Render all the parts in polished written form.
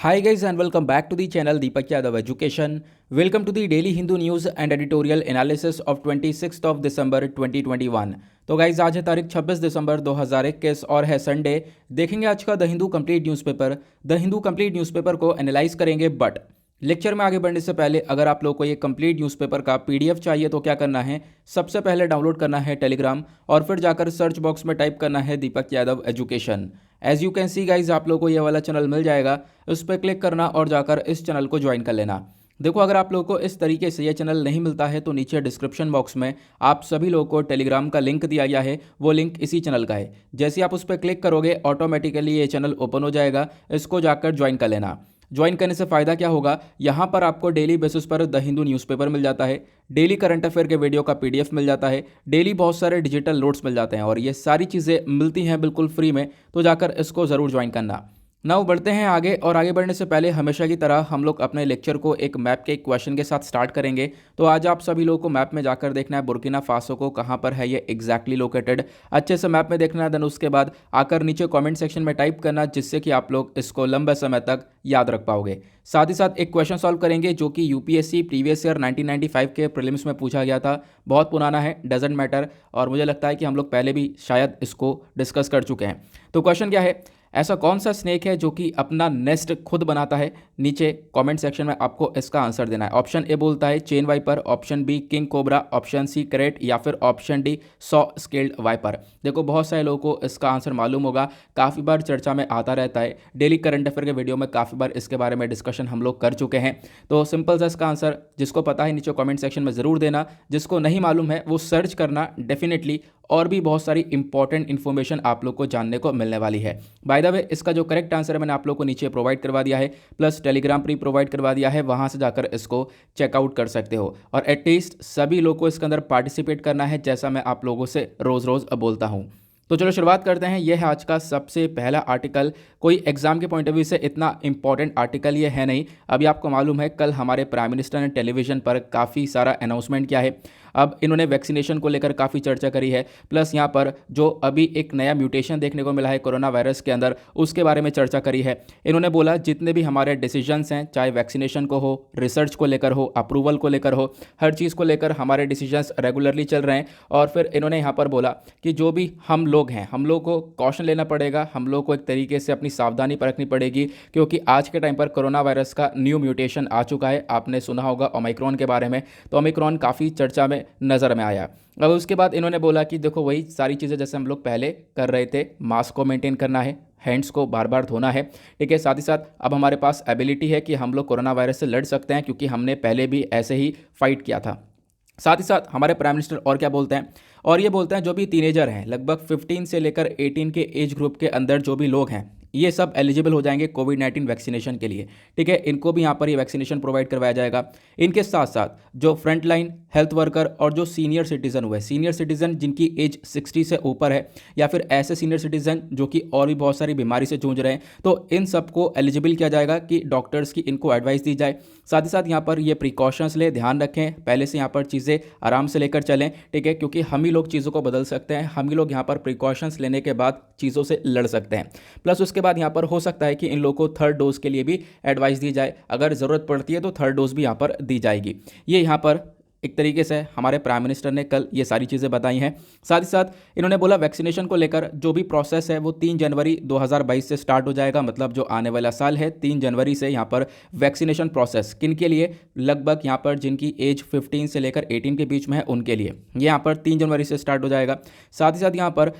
Hi guys and welcome back to the channel Deepak Yadav Education. Welcome to the daily Hindu news and editorial analysis of 26th of December 2021. तो guys आज है तारीख 26 दिसंबर 2021 और है Sunday. देखेंगे आज का the Hindu complete newspaper. The Hindu complete newspaper को एनालाइज करेंगे, बट लेक्चर में आगे बढ़ने से पहले अगर आप लोग को ये कंप्लीट न्यूज़पेपर का पीडीएफ चाहिए तो क्या करना है, सबसे पहले डाउनलोड करना है टेलीग्राम और फिर जाकर सर्च बॉक्स में टाइप करना है Deepak Yadav education. As you can see guys आप लोग को ये वाला चैनल मिल जाएगा, उस पर क्लिक करना और जाकर इस चैनल को ज्वाइन कर लेना। देखो अगर आप लोगों को इस तरीके से ये चैनल नहीं मिलता है तो नीचे डिस्क्रिप्शन बॉक्स में आप सभी लोगों को टेलीग्राम का लिंक दिया गया है, वो लिंक इसी चैनल का है। जैसे आप उस पर क्लिक करोगे ऑटोमेटिकली ये चैनल ओपन हो जाएगा, इसको जाकर ज्वाइन कर लेना। ज्वाइन करने से फ़ायदा क्या होगा, यहाँ पर आपको डेली बेसिस पर द हिंदू न्यूज़पेपर मिल जाता है, डेली करंट अफेयर के वीडियो का पीडीएफ मिल जाता है, डेली बहुत सारे डिजिटल नोट्स मिल जाते हैं और ये सारी चीज़ें मिलती हैं बिल्कुल फ्री में। तो जाकर इसको ज़रूर ज्वाइन करना। नाउ बढ़ते हैं आगे, और आगे बढ़ने से पहले हमेशा की तरह हम लोग अपने लेक्चर को एक मैप के एक क्वेश्चन के साथ स्टार्ट करेंगे। तो आज आप सभी लोगों को मैप में जाकर देखना है बुर्किना फासो को कहाँ पर है ये एग्जैक्टली लोकेटेड, अच्छे से मैप में देखना है। देन उसके बाद आकर नीचे कमेंट सेक्शन में टाइप करना, जिससे कि आप लोग इसको लंबे समय तक याद रख पाओगे। साथ ही साथ एक क्वेश्चन सॉल्व करेंगे जो कि यूपीएससी प्रीवियस ईयर 1995 के प्रीलिम्स में पूछा गया था। बहुत पुराना है, डजेंट मैटर, और मुझे लगता है कि हम लोग पहले भी शायद इसको डिस्कस कर चुके हैं। तो क्वेश्चन क्या है, ऐसा कौन सा स्नेक है जो कि अपना नेस्ट खुद बनाता है? नीचे कमेंट सेक्शन में आपको इसका आंसर देना है। ऑप्शन ए बोलता है chain viper, option B king cobra, option C krait, या फिर option D saw scaled viper. देखो बहुत सारे लोगों को इसका आंसर मालूम होगा, काफ़ी बार चर्चा में आता रहता है, डेली करंट अफेयर के वीडियो में काफ़ी बार इसके बारे में डिस्कशन हम लोग कर चुके हैं। तो सिंपल सा इसका आंसर जिसको पता है नीचे कमेंट सेक्शन में ज़रूर देना, जिसको नहीं मालूम है वो सर्च करना डेफिनेटली, और भी बहुत सारी इंपॉर्टेंट इन्फॉर्मेशन आप लोग को जानने को मिलने वाली है। बाय द वे इसका जो करेक्ट आंसर है मैंने आप लोग को नीचे प्रोवाइड करवा दिया है, प्लस टेलीग्राम पर प्रोवाइड करवा दिया है, वहां से जाकर इसको चेकआउट कर सकते हो। और एटलीस्ट सभी लोग को इसके अंदर पार्टिसिपेट करना है, जैसा मैं आप लोगों से रोज़ रोज़ बोलता हूँ। तो चलो शुरुआत करते हैं। यह है आज का सबसे पहला आर्टिकल। कोई एग्जाम के पॉइंट ऑफ व्यू से इतना इंपॉर्टेंट आर्टिकल ये है नहीं। अभी आपको मालूम है कल हमारे प्राइम मिनिस्टर ने टेलीविज़न पर काफ़ी सारा अनाउंसमेंट किया है। अब इन्होंने वैक्सीनेशन को लेकर काफ़ी चर्चा करी है, प्लस यहाँ पर जो अभी एक नया म्यूटेशन देखने को मिला है कोरोना वायरस के अंदर, उसके बारे में चर्चा करी है। इन्होंने बोला जितने भी हमारे डिसीजंस हैं, चाहे वैक्सीनेशन को हो, रिसर्च को लेकर हो, अप्रूवल को लेकर हो, हर चीज़ को लेकर हमारे डिसीजंस रेगुलरली चल रहे हैं। और फिर इन्होंने यहाँ पर बोला कि जो भी हम लोग हैं, हम लोग को कॉशन लेना पड़ेगा, हम लोग को एक तरीके से अपनी सावधानी परखनी पड़ेगी, क्योंकि आज के टाइम पर कोरोना वायरस का न्यू म्यूटेशन आ चुका है। आपने सुना होगा ओमिक्रॉन के बारे में, तो ओमिक्रॉन काफ़ी चर्चा में नज़र में आया। अब उसके बाद इन्होंने बोला कि देखो वही सारी चीज़ें जैसे हम लोग पहले कर रहे थे, मास्क को मेंटेन करना है, हैंड्स को बार बार धोना है, ठीक है। साथ ही साथ अब हमारे पास एबिलिटी है कि हम लोग कोरोना वायरस से लड़ सकते हैं, क्योंकि हमने पहले भी ऐसे ही फाइट किया था। साथ ही साथ हमारे प्राइम मिनिस्टर और क्या बोलते हैं, और ये बोलते हैं जो भी टीनेजर हैं, लगभग 15 से लेकर 18 के एज ग्रुप के अंदर जो भी लोग हैं, ये सब एलिजिबल हो जाएंगे कोविड-19 वैक्सीनेशन के लिए, ठीक है। इनको भी यहाँ पर ये वैक्सीनेशन प्रोवाइड करवाया जाएगा। इनके साथ साथ जो फ्रंट लाइन हेल्थ वर्कर और जो सीनियर सिटीज़न हुए, सीनियर सिटीज़न जिनकी एज 60 से ऊपर है, या फिर ऐसे सीनियर सिटीज़न जो कि और भी बहुत सारी बीमारी से जूझ रहे हैं, तो इन सबको एलिजिबल किया जाएगा कि डॉक्टर्स की इनको एडवाइस दी जाए। साथ ही साथ यहाँ पर ये प्रिकॉशंस ले, ध्यान रखें, पहले से यहाँ पर चीज़ें आराम से लेकर चलें, ठीक है, क्योंकि हम ही लोग चीज़ों को बदल सकते हैं, हम ही लोग यहाँ पर प्रिकॉशंस लेने के बाद चीज़ों से लड़ सकते हैं। प्लस उसके बाद यहाँ पर हो सकता है कि इन लोगों को थर्ड डोज के लिए भी एडवाइस दी जाए, अगर ज़रूरत पड़ती है तो थर्ड डोज भी यहाँ पर दी जाएगी। ये यहाँ पर एक तरीके से हमारे प्राइम मिनिस्टर ने कल ये सारी चीज़ें बताई हैं। साथ ही साथ इन्होंने बोला वैक्सीनेशन को लेकर जो भी प्रोसेस है वो 3 जनवरी 2022 से स्टार्ट हो जाएगा, मतलब जो आने वाला साल है 3 जनवरी से यहाँ पर वैक्सीनेशन प्रोसेस किन के लिए, लगभग यहाँ पर जिनकी एज 15 से लेकर 18 के बीच में है उनके लिए, ये यहाँ पर 3 जनवरी से स्टार्ट हो जाएगा। साथ ही साथ यहाँ पर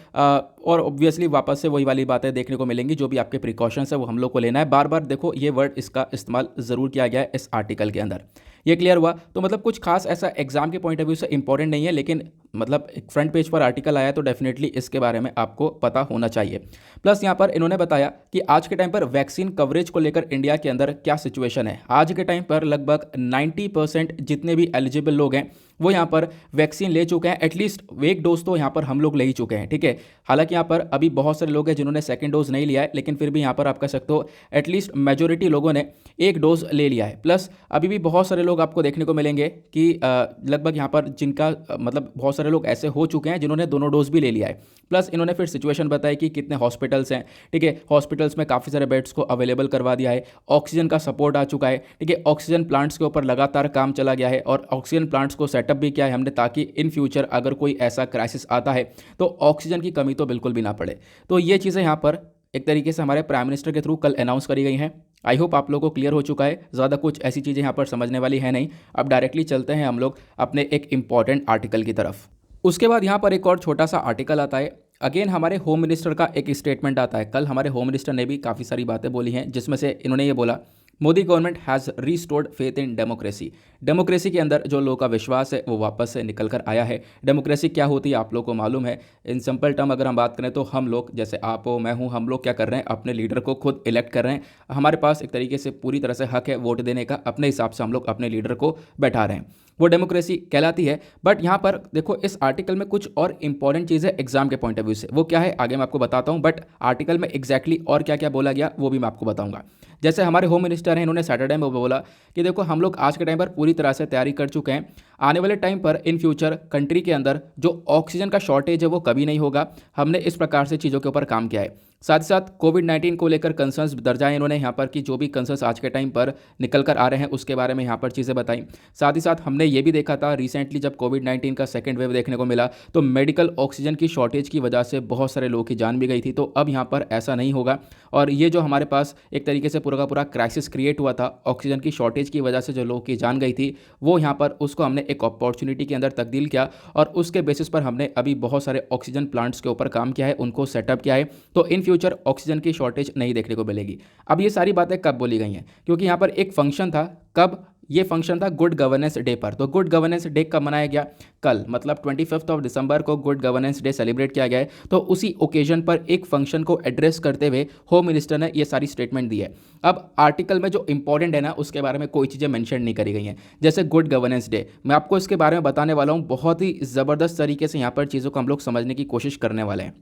और ऑब्वियसली वापस से वही वाली बातें देखने को मिलेंगी, जो भी आपके प्रिकॉशंस है वो हम लोग को लेना है। बार बार देखो ये वर्ड इसका इस्तेमाल ज़रूर किया गया है इस आर्टिकल के अंदर। ये क्लियर हुआ? तो मतलब कुछ खास ऐसा एग्जाम के पॉइंट ऑफ व्यू से इंपॉर्टेंट नहीं है, लेकिन मतलब एक फ्रंट पेज पर आर्टिकल आया तो डेफिनेटली इसके बारे में आपको पता होना चाहिए। प्लस यहाँ पर इन्होंने बताया कि आज के टाइम पर वैक्सीन कवरेज को लेकर इंडिया के अंदर क्या सिचुएशन है। आज के टाइम पर लगभग 90% जितने भी एलिजिबल लोग हैं वो यहाँ पर वैक्सीन ले चुके हैं, एटलीस्ट एक डोज तो यहाँ पर हम लोग ले ही चुके हैं, ठीक है। हालांकि यहाँ पर अभी बहुत सारे लोग हैं जिन्होंने सेकंड डोज नहीं लिया है, लेकिन फिर भी यहाँ पर आप कह सकते हो एटलीस्ट मेजोरिटी लोगों ने एक डोज ले लिया है। प्लस अभी भी बहुत सारे लोग आपको देखने को मिलेंगे कि लगभग यहाँ पर जिनका मतलब बहुत सारे लोग ऐसे हो चुके हैं जिन्होंने दोनों डोज भी ले लिया है। प्लस इन्होंने फिर सिचुएशन बताई कि कितने हॉस्पिटल्स हैं, ठीक है, हॉस्पिटल्स में काफ़ी सारे बेड्स को अवेलेबल करवा दिया है, ऑक्सीजन का सपोर्ट आ चुका है, ठीक है, ऑक्सीजन प्लांट्स के ऊपर लगातार काम चला गया है और ऑक्सीजन प्लांट्स को सेटअप भी किया है हमने, ताकि इन फ्यूचर अगर कोई ऐसा क्राइसिस आता है तो ऑक्सीजन की कमी तो बिल्कुल भी ना पड़े। तो ये चीज़ें यहाँ पर एक तरीके से हमारे प्राइम मिनिस्टर के थ्रू कल अनाउंस करी गई हैं। आई होप आप लोगों को क्लियर हो चुका है, ज़्यादा कुछ ऐसी चीज़ें यहाँ पर समझने वाली है नहीं। अब डायरेक्टली चलते हैं हम लोग अपने एक इंपॉर्टेंट आर्टिकल की तरफ। उसके बाद यहाँ पर एक और छोटा सा आर्टिकल आता है, अगेन हमारे होम मिनिस्टर का एक स्टेटमेंट आता है। कल हमारे होम मिनिस्टर ने भी काफ़ी सारी बातें बोली हैं, जिसमें से इन्होंने ये बोला, Modi government has restored faith in democracy. Democracy के अंदर जो लोगों का विश्वास है वो वापस से निकल कर आया है। डेमोक्रेसी क्या होती है आप लोगों को मालूम है। इन सिंपल टर्म अगर हम बात करें तो हम लोग, जैसे आप हो, मैं हूँ, हम लोग क्या कर रहे हैं, अपने लीडर को खुद इलेक्ट कर रहे हैं। हमारे पास एक तरीके से पूरी तरह से हक है वोट देने का, अपने हिसाब से हम लोग अपने लीडर को बैठा रहे हैं, वो डेमोक्रेसी कहलाती है। बट यहाँ पर देखो इस आर्टिकल में कुछ और इंपॉर्टेंट चीज़ है एग्जाम के पॉइंट ऑफ व्यू से, वो क्या है आगे मैं आपको बताता हूँ। बट आर्टिकल में एग्जैक्टली और क्या क्या बोला गया वो भी मैं आपको बताऊंगा। जैसे हमारे होम मिनिस्टर हैं, इन्होंने सैटरडे में बोला कि देखो हम लोग आज के टाइम पर पूरी तरह से तैयारी कर चुके हैं, आने वाले टाइम पर इन फ्यूचर कंट्री के अंदर जो ऑक्सीजन का शॉर्टेज है वो कभी नहीं होगा। हमने इस प्रकार से चीज़ों के ऊपर काम किया है। साथ ही साथ कोविड-19 को लेकर कंसर्न्स दर्जाए इन्होंने यहाँ पर कि जो भी कंसर्न्स आज के टाइम पर निकल कर आ रहे हैं उसके बारे में यहाँ पर चीज़ें बताई। साथ ही साथ हमने ये भी देखा था रिसेंटली जब कोविड-19 का सेकेंड वेव देखने को मिला तो मेडिकल ऑक्सीजन की शॉर्टेज की वजह से बहुत सारे लोगों की जान भी गई थी। तो अब यहाँ पर ऐसा नहीं होगा और ये जो हमारे पास एक तरीके से पूरा का पूरा क्राइसिस क्रिएट हुआ था ऑक्सीजन की शॉर्टेज की वजह से, जो लोगों की जान गई थी, वो यहाँ पर उसको हमने एक अपॉर्चुनिटी के अंदर तब्दील किया और उसके बेसिस पर हमने अभी बहुत सारे ऑक्सीजन प्लांट्स के ऊपर काम किया है, उनको सेटअप किया है। तो इन फ्यूचर ऑक्सीजन की शॉर्टेज नहीं देखने को मिलेगी। अब ये सारी बातें कब बोली गई हैं, क्योंकि यहाँ पर एक फंक्शन था, कब ये फंक्शन था गुड गवर्नेंस डे पर। तो गुड गवर्नेंस डे कब मनाया गया, कल, मतलब 25 दिसंबर को गुड गवर्नेंस डे सेलिब्रेट किया गया है। तो उसी ओकेजन पर एक फंक्शन को एड्रेस करते हुए होम मिनिस्टर ने ये सारी स्टेटमेंट दी है। अब आर्टिकल में जो इंपॉर्टेंट है ना उसके बारे में कोई चीज़ें मेंशन नहीं करी गई हैं। जैसे गुड गवर्नेंस डे, मैं आपको इसके बारे में बताने वाला हूँ, बहुत ही ज़बरदस्त तरीके से यहाँ पर चीज़ों को हम लोग समझने की कोशिश करने वाले हैं,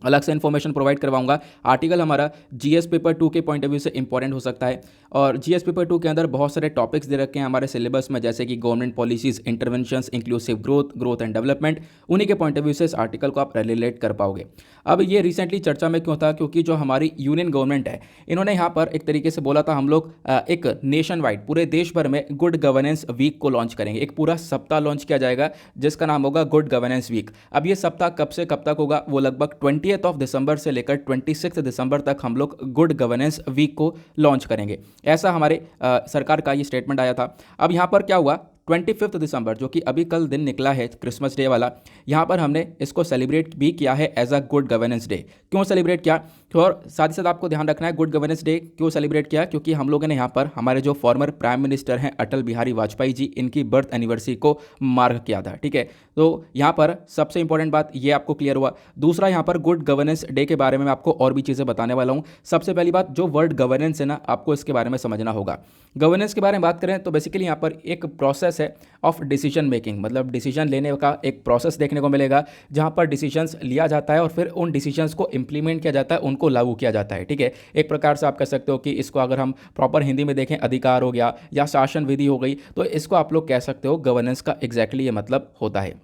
अलग से इन्फॉर्मेशन प्रोवाइड करवाऊंगा। आर्टिकल हमारा जीएस पेपर 2 के पॉइंट ऑफ व्यू से इंपॉर्टेंट हो सकता है और जीएस पेपर 2 के अंदर बहुत सारे टॉपिक्स दे रखे हैं हमारे सिलेबस में, जैसे कि government policies, interventions, inclusive growth and development. उन्हीं के पॉइंट ऑफ व्यू से इस आर्टिकल को आप रिलेट कर पाओगे। अब ये रिसेंटली चर्चा में क्यों था, क्योंकि जो हमारी यूनियन गवर्नमेंट है इन्होंने यहाँ पर एक तरीके से बोला था हम लोग एक नेशन वाइड पूरे देश भर में गुड गवर्नेंस वीक को लॉन्च करेंगे। एक पूरा सप्ताह लॉन्च किया जाएगा जिसका नाम होगा गुड गवर्नेंस वीक। अब ये सप्ताह कब से कब तक होगा, वो लगभग 20 दिसंबर से लेकर 26 दिसंबर तक हम लोग गुड गवर्नेंस वीक को लॉन्च करेंगे। ऐसा हमारे सरकार का ये स्टेटमेंट आया था। अब यहाँ पर क्या हुआ, 25 दिसंबर जो कि अभी कल दिन निकला है क्रिसमस डे वाला, यहाँ पर हमने इसको सेलिब्रेट भी किया है as a good governance day. क्यों सेलिब्रेट किया, और साथ ही साथ आपको ध्यान रखना है गुड गवर्नेंस डे क्यों सेलिब्रेट किया, क्योंकि हम लोगों ने यहाँ पर हमारे जो फॉर्मर प्राइम मिनिस्टर हैं अटल बिहारी वाजपेयी जी, इनकी बर्थ एनिवर्सरी को मार्क किया था। ठीक है, तो यहाँ पर सबसे इंपॉर्टेंट बात ये आपको क्लियर हुआ। दूसरा, यहाँ पर गुड गवर्नेंस डे के बारे में मैं आपको और भी चीज़ें बताने वाला हूँ। सबसे पहली बात, जो वर्ड गवर्नेंस है ना, आपको इसके बारे में समझना होगा। गवर्नेंस के बारे में बात करें तो बेसिकली यहाँ पर एक प्रोसेस है ऑफ डिसीजन मेकिंग, मतलब डिसीजन लेने का एक प्रोसेस देखने को मिलेगा जहाँ पर डिसीजंस लिया जाता है और फिर उन डिसीजंस को इंप्लीमेंट किया जाता है, उनको लागू किया जाता है। ठीक है, एक प्रकार से आप कह सकते हो कि इसको अगर हम प्रॉपर हिंदी में देखें, अधिकार हो गया या शासन विधि हो गई, तो इसको आप लोग कह सकते हो गवर्नेंस का एग्जैक्टली ये मतलब होता है।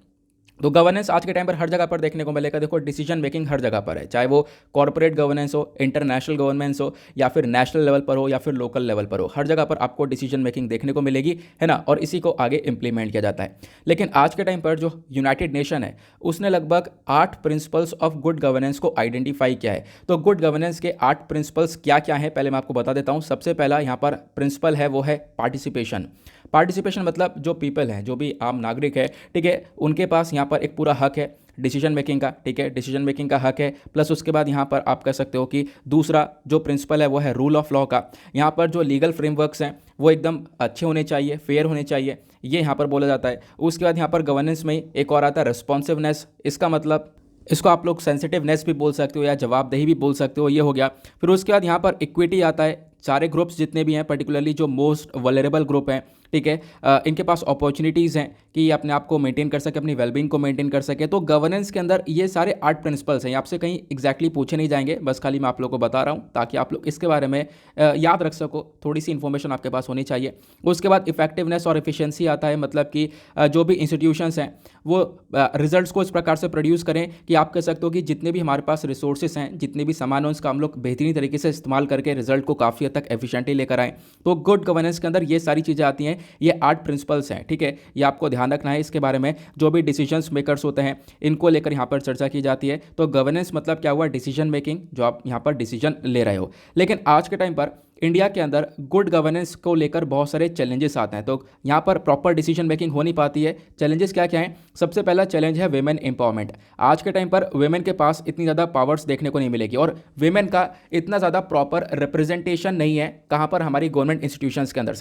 तो गवर्नेंस आज के टाइम पर हर जगह पर देखने को मिलेगा। देखो डिसीजन मेकिंग हर जगह पर है, चाहे वो कॉर्पोरेट गवर्नेंस हो, इंटरनेशनल गवर्नेंस हो, या फिर नेशनल लेवल पर हो, या फिर लोकल लेवल पर हो, हर जगह पर आपको डिसीजन मेकिंग देखने को मिलेगी, है ना, और इसी को आगे इंप्लीमेंट किया जाता है। लेकिन आज के टाइम पर जो यूनाइटेड नेशन है उसने लगभग 8 प्रिंसिपल्स ऑफ गुड गवर्नेंस को आइडेंटिफाई किया है। तो गुड गवर्नेंस के 8 प्रिंसिपल्स क्या क्या है पहले मैं आपको बता देता हूँ। सबसे पहला यहाँ पर प्रिंसिपल है वो है पार्टिसिपेशन। पार्टिसिपेशन मतलब जो पीपल हैं, जो भी आम नागरिक है, ठीक है, उनके पास यहाँ पर एक पूरा हक है डिसीजन मेकिंग का। ठीक है, डिसीजन मेकिंग का हक है। प्लस उसके बाद यहाँ पर आप कह सकते हो कि दूसरा जो प्रिंसिपल है वो है रूल ऑफ लॉ का। यहाँ पर जो लीगल फ्रेमवर्क्स हैं वो एकदम अच्छे होने चाहिए, फेयर होने चाहिए, ये यहाँ पर बोला जाता है। उसके बाद यहाँ पर गवर्नेंस में एक और आता है रिस्पॉन्सिवनेस। इसका मतलब इसको आप लोग सेंसिटिवनेस भी बोल सकते हो या जवाबदेही भी बोल सकते हो, ये हो गया। फिर उसके बाद यहाँ पर इक्विटी आता है, सारे ग्रुप्स जितने भी हैं, पर्टिकुलरली जो मोस्ट वल्नरेबल ग्रुप हैं, ठीक है, इनके पास अपॉर्चुनिटीज़ हैं कि ये अपने आप को मेंटेन कर सके, अपनी वेलबींग को मेंटेन कर सके। तो गवर्नेंस के अंदर ये सारे 8 प्रिंसिपल्स हैं। ये आपसे कहीं एग्जैक्टली पूछे नहीं जाएंगे, बस खाली मैं आप लोगों को बता रहा हूँ ताकि आप लोग इसके बारे में याद रख सको, थोड़ी सी इन्फॉर्मेशन आपके पास होनी चाहिए। उसके बाद इफेक्टिवनेस और एफिशिएंसी आता है, मतलब कि जो भी इंस्टीट्यूशंस हैं वो रिजल्ट्स को इस प्रकार से प्रोड्यूस करें कि आप कह सकते हो कि जितने भी हमारे पास रिसोर्सेज हैं, जितने भी सामान हैं, उसका हम लोग बेहतरीन तरीके से इस्तेमाल करके रिजल्ट को काफ़ी हद तक एफिशिएंटली लेकर आएँ। तो गुड गवर्नेंस के अंदर ये सारी चीज़ें आती हैं, ये 8 प्रिंसिपल्स हैं, ठीक है। ये आपको ध्यान रखना है। इसके बारे में जो भी डिसीजंस मेकर्स होते हैं इनको लेकर यहाँ पर चर्चा की जाती है। तो गवर्नेंस मतलब क्या हुआ? डिसीजन मेकिंग, जो आप यहाँ पर डिसीजन ले रहे हो। लेकिन आज के टाइम पर इंडिया के अंदर गुड गवर्नेंस को लेकर बहुत सारे चैलेंजेस आते हैं। तो यहाँ पर प्रॉपर डिसीजन मेकिंग हो नहीं पाती है। चैलेंजेस क्या क्या हैं? सबसे पहला चैलेंज है वेमेन एम्पावरमेंट। आज के टाइम पर वेमेन के पास इतनी ज़्यादा पावर्स देखने को नहीं मिलेगी और वेमेन का इतना ज़्यादा प्रॉपर रिप्रेजेंटेशन नहीं है। कहाँ पर? हमारी गवर्नमेंट इंस्टीट्यूशंस के अंदर,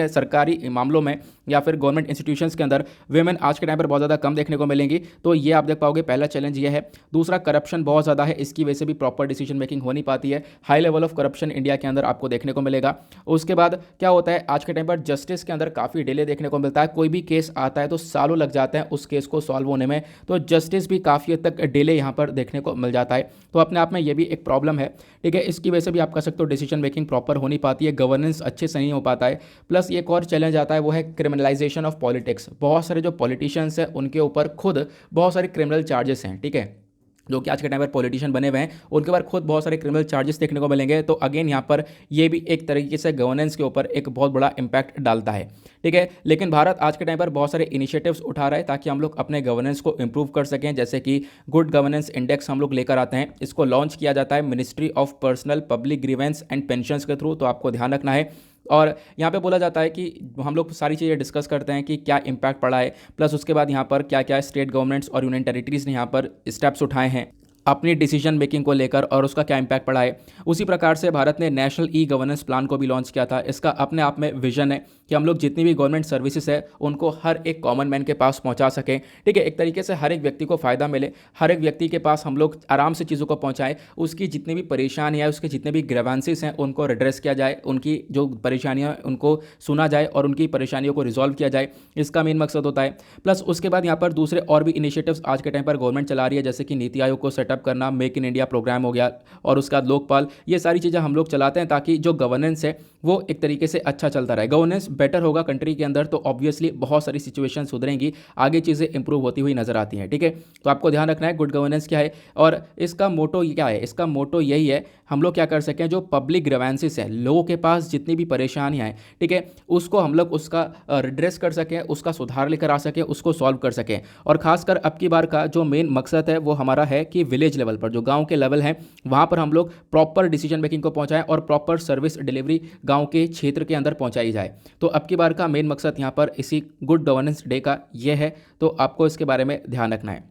सरकारी मामलों में या फिर गवर्नमेंट इंस्टीट्यूशंस के अंदर वेमेन आज के टाइम पर बहुत ज़्यादा कम देखने को मिलेंगी। तो ये आप देख पाओगे, पहला चैलेंज ये है। दूसरा, करप्शन बहुत ज़्यादा है, इसकी वजह से भी प्रॉपर डिसीजन मेकिंग हो नहीं पाती है। High level of corruption India के अंदर आपको देखने को मिलेगा। उसके बाद क्या होता है? आज के टाइम पर जस्टिस के अंदर काफ़ी डिले देखने को मिलता है। कोई भी केस आता है तो सालों लग जाते हैं उस केस को सॉल्व होने में, तो जस्टिस भी काफ़ी हद तक डिले यहाँ पर देखने को मिल जाता है। तो अपने आप में ये भी एक प्रॉब्लम है, ठीक है। इसकी वजह से भी आप कह सकते हो डिसीजन मेकिंग प्रॉपर हो नहीं पाती है, गवर्नेंस अच्छे से नहीं हो पाता है। प्लस एक और चैलेंज आता है, वो है क्रिमिनलाइजेशन ऑफ पॉलिटिक्स। बहुत सारे जो पॉलिटिशियंस हैं उनके ऊपर खुद बहुत सारे क्रिमिनल चार्जेस हैं, ठीक है। जो कि आज के टाइम पर पॉलिटिशियन बने हुए हैं उनके ऊपर खुद बहुत सारे क्रिमिनल चार्जेस देखने को मिलेंगे। तो अगेन यहाँ पर ये भी एक तरीके से गवर्नेंस के ऊपर एक बहुत बड़ा इंपैक्ट डालता है, ठीक है। लेकिन भारत आज के टाइम पर बहुत सारे इनिशिएटिव्स उठा रहा है ताकि हम लोग अपने गवर्नेंस को इंप्रूव कर सकें। जैसे कि गुड गवर्नेंस इंडेक्स हम लोग लेकर आते हैं, इसको लॉन्च किया जाता है ministry of personnel public grievance and pensions के थ्रू। तो आपको ध्यान रखना है। और यहाँ पे बोला जाता है कि हम लोग सारी चीज़ें डिस्कस करते हैं कि क्या इम्पैक्ट पड़ा है, प्लस उसके बाद यहाँ पर क्या क्या स्टेट गवर्नमेंट्स और यूनियन टेरिटरीज़ ने यहाँ पर स्टेप्स उठाए हैं अपनी डिसीजन मेकिंग को लेकर और उसका क्या इम्पैक्ट पड़ा है। उसी प्रकार से भारत ने नेशनल ई गवर्नेंस प्लान को भी लॉन्च किया था। इसका अपने आप में विजन है कि हम लोग जितनी भी गवर्नमेंट सर्विसेज है उनको हर एक कॉमन मैन के पास पहुंचा सकें, ठीक है। एक तरीके से हर एक व्यक्ति को फ़ायदा मिले, हर एक व्यक्ति के पास हम लोग आराम से चीज़ों को पहुँचाएँ, उसकी जितनी भी परेशानी है, उसके जितने भी ग्रेवेंसेस हैं उनको एड्रेस किया जाए, उनकी जो परेशानियाँ उनको सुना जाए और उनकी परेशानियों को रिजॉल्व किया जाए, इसका मेन मकसद होता है। प्लस उसके बाद यहाँ पर दूसरे और भी इनिशिएटिव्स आज के टाइम पर गवर्नमेंट चला रही है, जैसे कि नीति आयोग को सेटअप करना, मेक इन इंडिया प्रोग्राम हो गया और उसके बाद लोकपाल। ये सारी चीज़ें हम लोग चलाते हैं ताकि जो गवर्नेंस है वो एक तरीके से अच्छा चलता रहे। गवर्नेंस बेटर होगा कंट्री के अंदर तो ऑब्वियसली बहुत सारी सिचुएशन सुधरेंगी, आगे चीज़ें इंप्रूव होती हुई नजर आती हैं, ठीक है। तो आपको ध्यान रखना है गुड गवर्नेंस क्या है और इसका मोटो क्या है। इसका मोटो यही है, हम लोग क्या कर सकें, जो पब्लिक ग्रीवेंसेस हैं, लोगों के पास जितनी भी परेशानियाँ हैं, ठीक है, उसको हम लोग उसका रिड्रेस कर सकें, उसका सुधार लेकर आ सकें, उसको सॉल्व कर सकें। और खासकर अब की बार का जो मेन मकसद है वो हमारा है कि विलेज लेवल पर, जो गाँव के लेवल हैं, वहाँ पर हम लोग प्रॉपर डिसीजन मेकिंग को पहुँचाएं और प्रॉपर सर्विस डिलीवरी गाँव के क्षेत्र के अंदर पहुँचाई जाए। तो अब की बार का मेन मकसद यहाँ पर इसी गुड गवर्नेंस डे का ये है, तो आपको इसके बारे में ध्यान रखना है।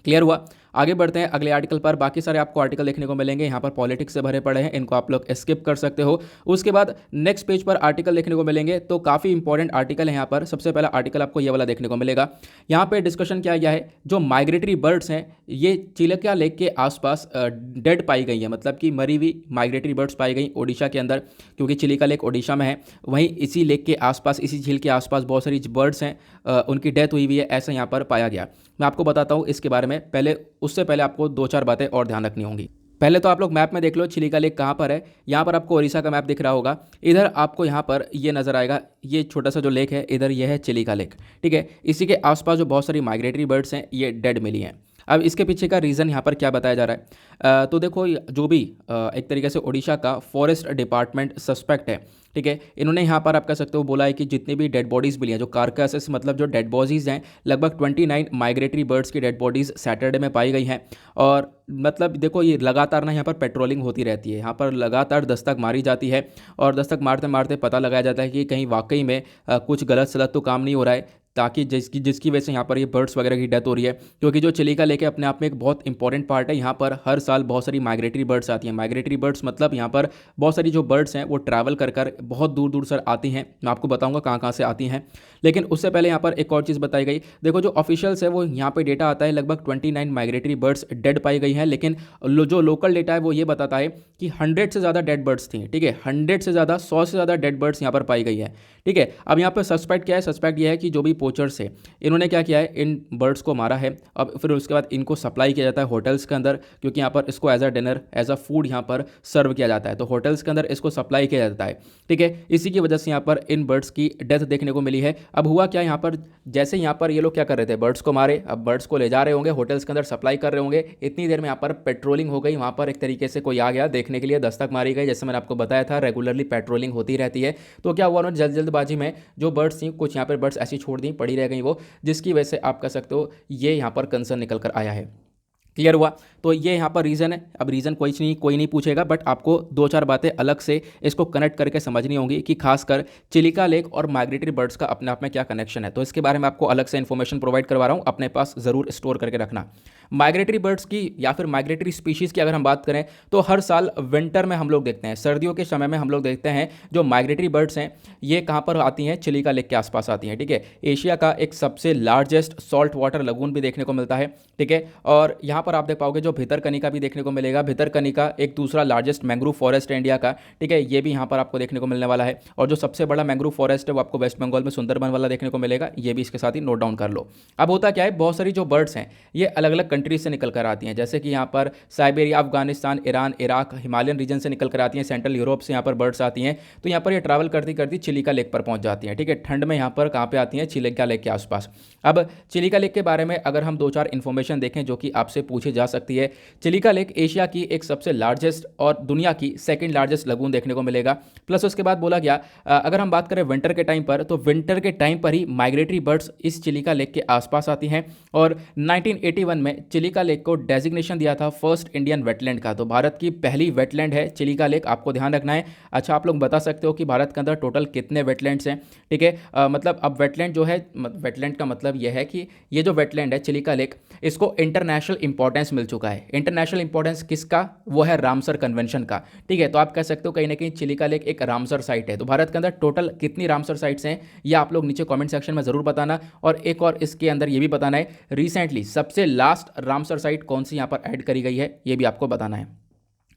क्लियर हुआ? आगे बढ़ते हैं अगले आर्टिकल पर। बाकी सारे आपको आर्टिकल देखने को मिलेंगे, यहाँ पर पॉलिटिक्स से भरे पड़े हैं, इनको आप लोग स्किप कर सकते हो। उसके बाद नेक्स्ट पेज पर आर्टिकल देखने को मिलेंगे, तो काफ़ी इंपॉर्टेंट आर्टिकल है यहाँ पर। सबसे पहला आर्टिकल आपको ये वाला देखने को मिलेगा। यहाँ पे डिस्कशन किया गया है, जो माइग्रेटरी बर्ड्स हैं ये चिलिका लेक के आसपास डेड पाई गई है, मतलब कि मरी हुई माइग्रेटरी बर्ड्स पाई गई ओडिशा के अंदर, क्योंकि चिलिका लेक ओडिशा में है। वहीं इसी लेक के आसपास, इसी झील के आसपास बहुत सारी बर्ड्स हैं, उनकी डेथ हुई है, ऐसा यहाँ पर पाया गया। मैं आपको बताता हूँ इसके बारे में, उससे पहले आपको दो चार बातें और ध्यान रखनी होंगी। पहले तो आप लोग मैप में देख लो चिलिका लेक कहाँ पर है। यहाँ पर आपको उड़ीसा का मैप दिख रहा होगा, इधर आपको यहाँ पर ये नज़र आएगा, ये छोटा सा जो लेक है इधर, ये है चिलिका लेक, ठीक है। इसी के आसपास जो बहुत सारी माइग्रेटरी बर्ड्स हैं ये डेड मिली हैं। अब इसके पीछे का रीज़न यहाँ पर क्या बताया जा रहा है, तो देखो जो भी एक तरीके से उड़ीसा का फॉरेस्ट डिपार्टमेंट सस्पेक्ट है, ठीक है। इन्होंने यहाँ पर आप कह सकते हो बोला है कि जितनी भी डेड बॉडीज़ मिली हैं, जो कार्कसेस मतलब जो डेड बॉडीज़ हैं, लगभग 29 माइग्रेटरी बर्ड्स की डेड बॉडीज़ सैटरडे में पाई गई हैं। और मतलब देखो ये लगातार ना यहाँ पर पेट्रोलिंग होती रहती है, यहाँ पर लगातार दस्तक मारी जाती है और दस्तक मारते मारते पता लगाया जाता है कि कहीं वाकई में कुछ गलत सलत तो काम नहीं हो रहा है। ताकि जिसकी वजह से यहाँ पर ये बर्ड्स वगैरह की डेथ हो रही है। क्योंकि जो चिलिका लेक है अपने आप में एक बहुत इंपॉर्टेंट पार्ट है, यहाँ पर हर साल बहुत सारी माइग्रेटरी बर्ड्स आती हैं। माइग्रेटरी बर्ड्स मतलब यहाँ पर बहुत सारी जो बर्ड्स हैं वो ट्रैवल कर बहुत दूर दूर से आती हैं। मैं आपको बताऊंगा कहाँ कहाँ से आती हैं, लेकिन उससे पहले यहाँ पर एक और चीज़ बताई गई। देखो जो ऑफिशियल्स है वो यहाँ पे डेटा आता है लगभग 29 माइग्रेटरी बर्ड्स डेड पाई गई हैं, लेकिन जो लोकल डेटा है वो ये बताता है कि 100 से ज़्यादा डेड बर्ड्स थी। ठीक है, 100 से ज़्यादा, 100 से ज़्यादा डेड बर्ड्स यहाँ पर पाई गई है। ठीक है, अब यहाँ पर सस्पेक्ट क्या है? सस्पेक्ट ये है कि जो भी पोचर्स है इन्होंने क्या किया है, इन बर्ड्स को मारा है। अब फिर उसके बाद इनको सप्लाई किया जाता है होटल्स के अंदर, क्योंकि यहाँ पर इसको as a dinner, as a food यहाँ पर सर्व किया जाता है। तो होटल्स के अंदर इसको सप्लाई किया जाता है। ठीक है, इसी की वजह से यहाँ पर इन बर्ड्स की डेथ देखने को मिली है। अब हुआ क्या यहाँ पर, जैसे यहाँ पर ये लोग क्या कर रहे थे, बर्ड्स को मारे, अब बर्ड्स को ले जा रहे होंगे होटल्स के अंदर सप्लाई कर रहे होंगे। इतनी देर में यहाँ पर पेट्रोलिंग हो गई, वहाँ पर एक तरीके से कोई आ गया देखने के लिए, दस्तक मारी गई। जैसे मैंने आपको बताया था रेगुलरली पेट्रोलिंग होती रहती है। तो क्या हुआ, उन्होंने जल्दबाजी में जो बर्ड्स थी, कुछ यहाँ पर बर्ड्स ऐसी छोड़ दी, पड़ी रह गई वो, जिसकी वजह से आप कह सकते हो ये यहाँ पर कंसर्न निकल कर आया है। क्लियर हुआ? तो ये यहाँ पर रीज़न है। अब रीज़न कोई नहीं पूछेगा, बट आपको दो चार बातें अलग से इसको कनेक्ट करके समझनी होंगी कि खासकर चिलिका लेक और माइग्रेटरी बर्ड्स का अपने आप में क्या कनेक्शन है। तो इसके बारे में आपको अलग से इन्फॉर्मेशन प्रोवाइड करवा रहा हूँ, अपने पास ज़रूर स्टोर करके रखना। माइग्रेटरी बर्ड्स की या फिर माइग्रेटरी स्पीशीज़ की अगर हम बात करें तो हर साल विंटर में हम लोग देखते हैं, सर्दियों के समय में हम लोग देखते हैं जो माइग्रेटरी बर्ड्स हैं ये कहाँ पर आती हैं, चिलिका लेक के आसपास आती हैं। ठीक है, एशिया का एक सबसे लार्जेस्ट सॉल्ट वाटर लगून भी देखने को मिलता है। ठीक है, और यहाँ पर आप देख पाओगे जो भितरकनिका भी देखने को मिलेगा। भितरकनिका एक दूसरा लार्जेस्ट मैंग्रोव फॉरेस्ट है इंडिया का। ठीक है, ये भी यहाँ पर आपको देखने को मिलने वाला है। और जो सबसे बड़ा मैंग्रोव फॉरेस्ट है वो आपको वेस्ट बंगाल में सुंदरबन वाला देखने को मिलेगा। ये भी इसके साथ ही नोट डाउन कर लो। अब होता क्या है, बहुत सारी जो बर्ड्स हैं ये अलग अलग कंट्रीज से निकल कर आती हैं, जैसे कि यहाँ पर Siberia, Afghanistan, Iran, Iraq, Himalayan region से निकल कर आती हैं। सेंट्रल यूरोप से यहाँ पर बर्ड्स आती हैं। तो यहाँ पर ये ट्रैवल करती करती चिलिका लेक पर पहुँच जाती हैं। ठीक है, ठंड में यहाँ पर कहाँ पे आती हैं, चिलिका लेक के आसपास। अब चिलिका लेक के बारे में अगर हम दो चार इन्फॉर्मेशन देखें जो कि आपसे पूछी जा सकती है। चिलिका लेक एशिया की एक सबसे लार्जेस्ट और दुनिया की सेकंड लार्जेस्ट लगून देखने को मिलेगा। प्लस उसके बाद बोला गया अगर हम बात करें विंटर के टाइम पर, तो विंटर के टाइम पर ही माइग्रेटरी बर्ड्स इस चिलिका लेक के आसपास आती हैं। और 1981 में चिलिका लेक को डेजिग्नेशन दिया था फर्स्ट इंडियन वेटलैंड का। तो भारत की पहली वेटलैंड है चिलिका लेक, आपको ध्यान रखना है। अच्छा, आप लोग बता सकते हो कि भारत के अंदर टोटल कितने वेटलैंड्स हैं? ठीक है, मतलब अब वेटलैंड जो है, वेटलैंड का मतलब यह है कि ये जो वेटलैंड है चिलिका लेक, इसको इंटरनेशनल इंपॉर्टेंस मिल चुका है। इंटरनेशनल इंपॉर्टेंस किसका? वो है रामसर कन्वेंशन का। ठीक है, तो आप कह सकते हो कहीं ना कहीं चिलिका लेक एक रामसर साइट है। तो भारत के अंदर टोटल कितनी रामसर साइट्स हैं ये आप लोग नीचे कमेंट सेक्शन में ज़रूर बताना। और एक और इसके अंदर ये भी बताना है रिसेंटली सबसे लास्ट रामसर साइट कौन सी यहाँ पर ऐड करी गई है, ये भी आपको बताना है।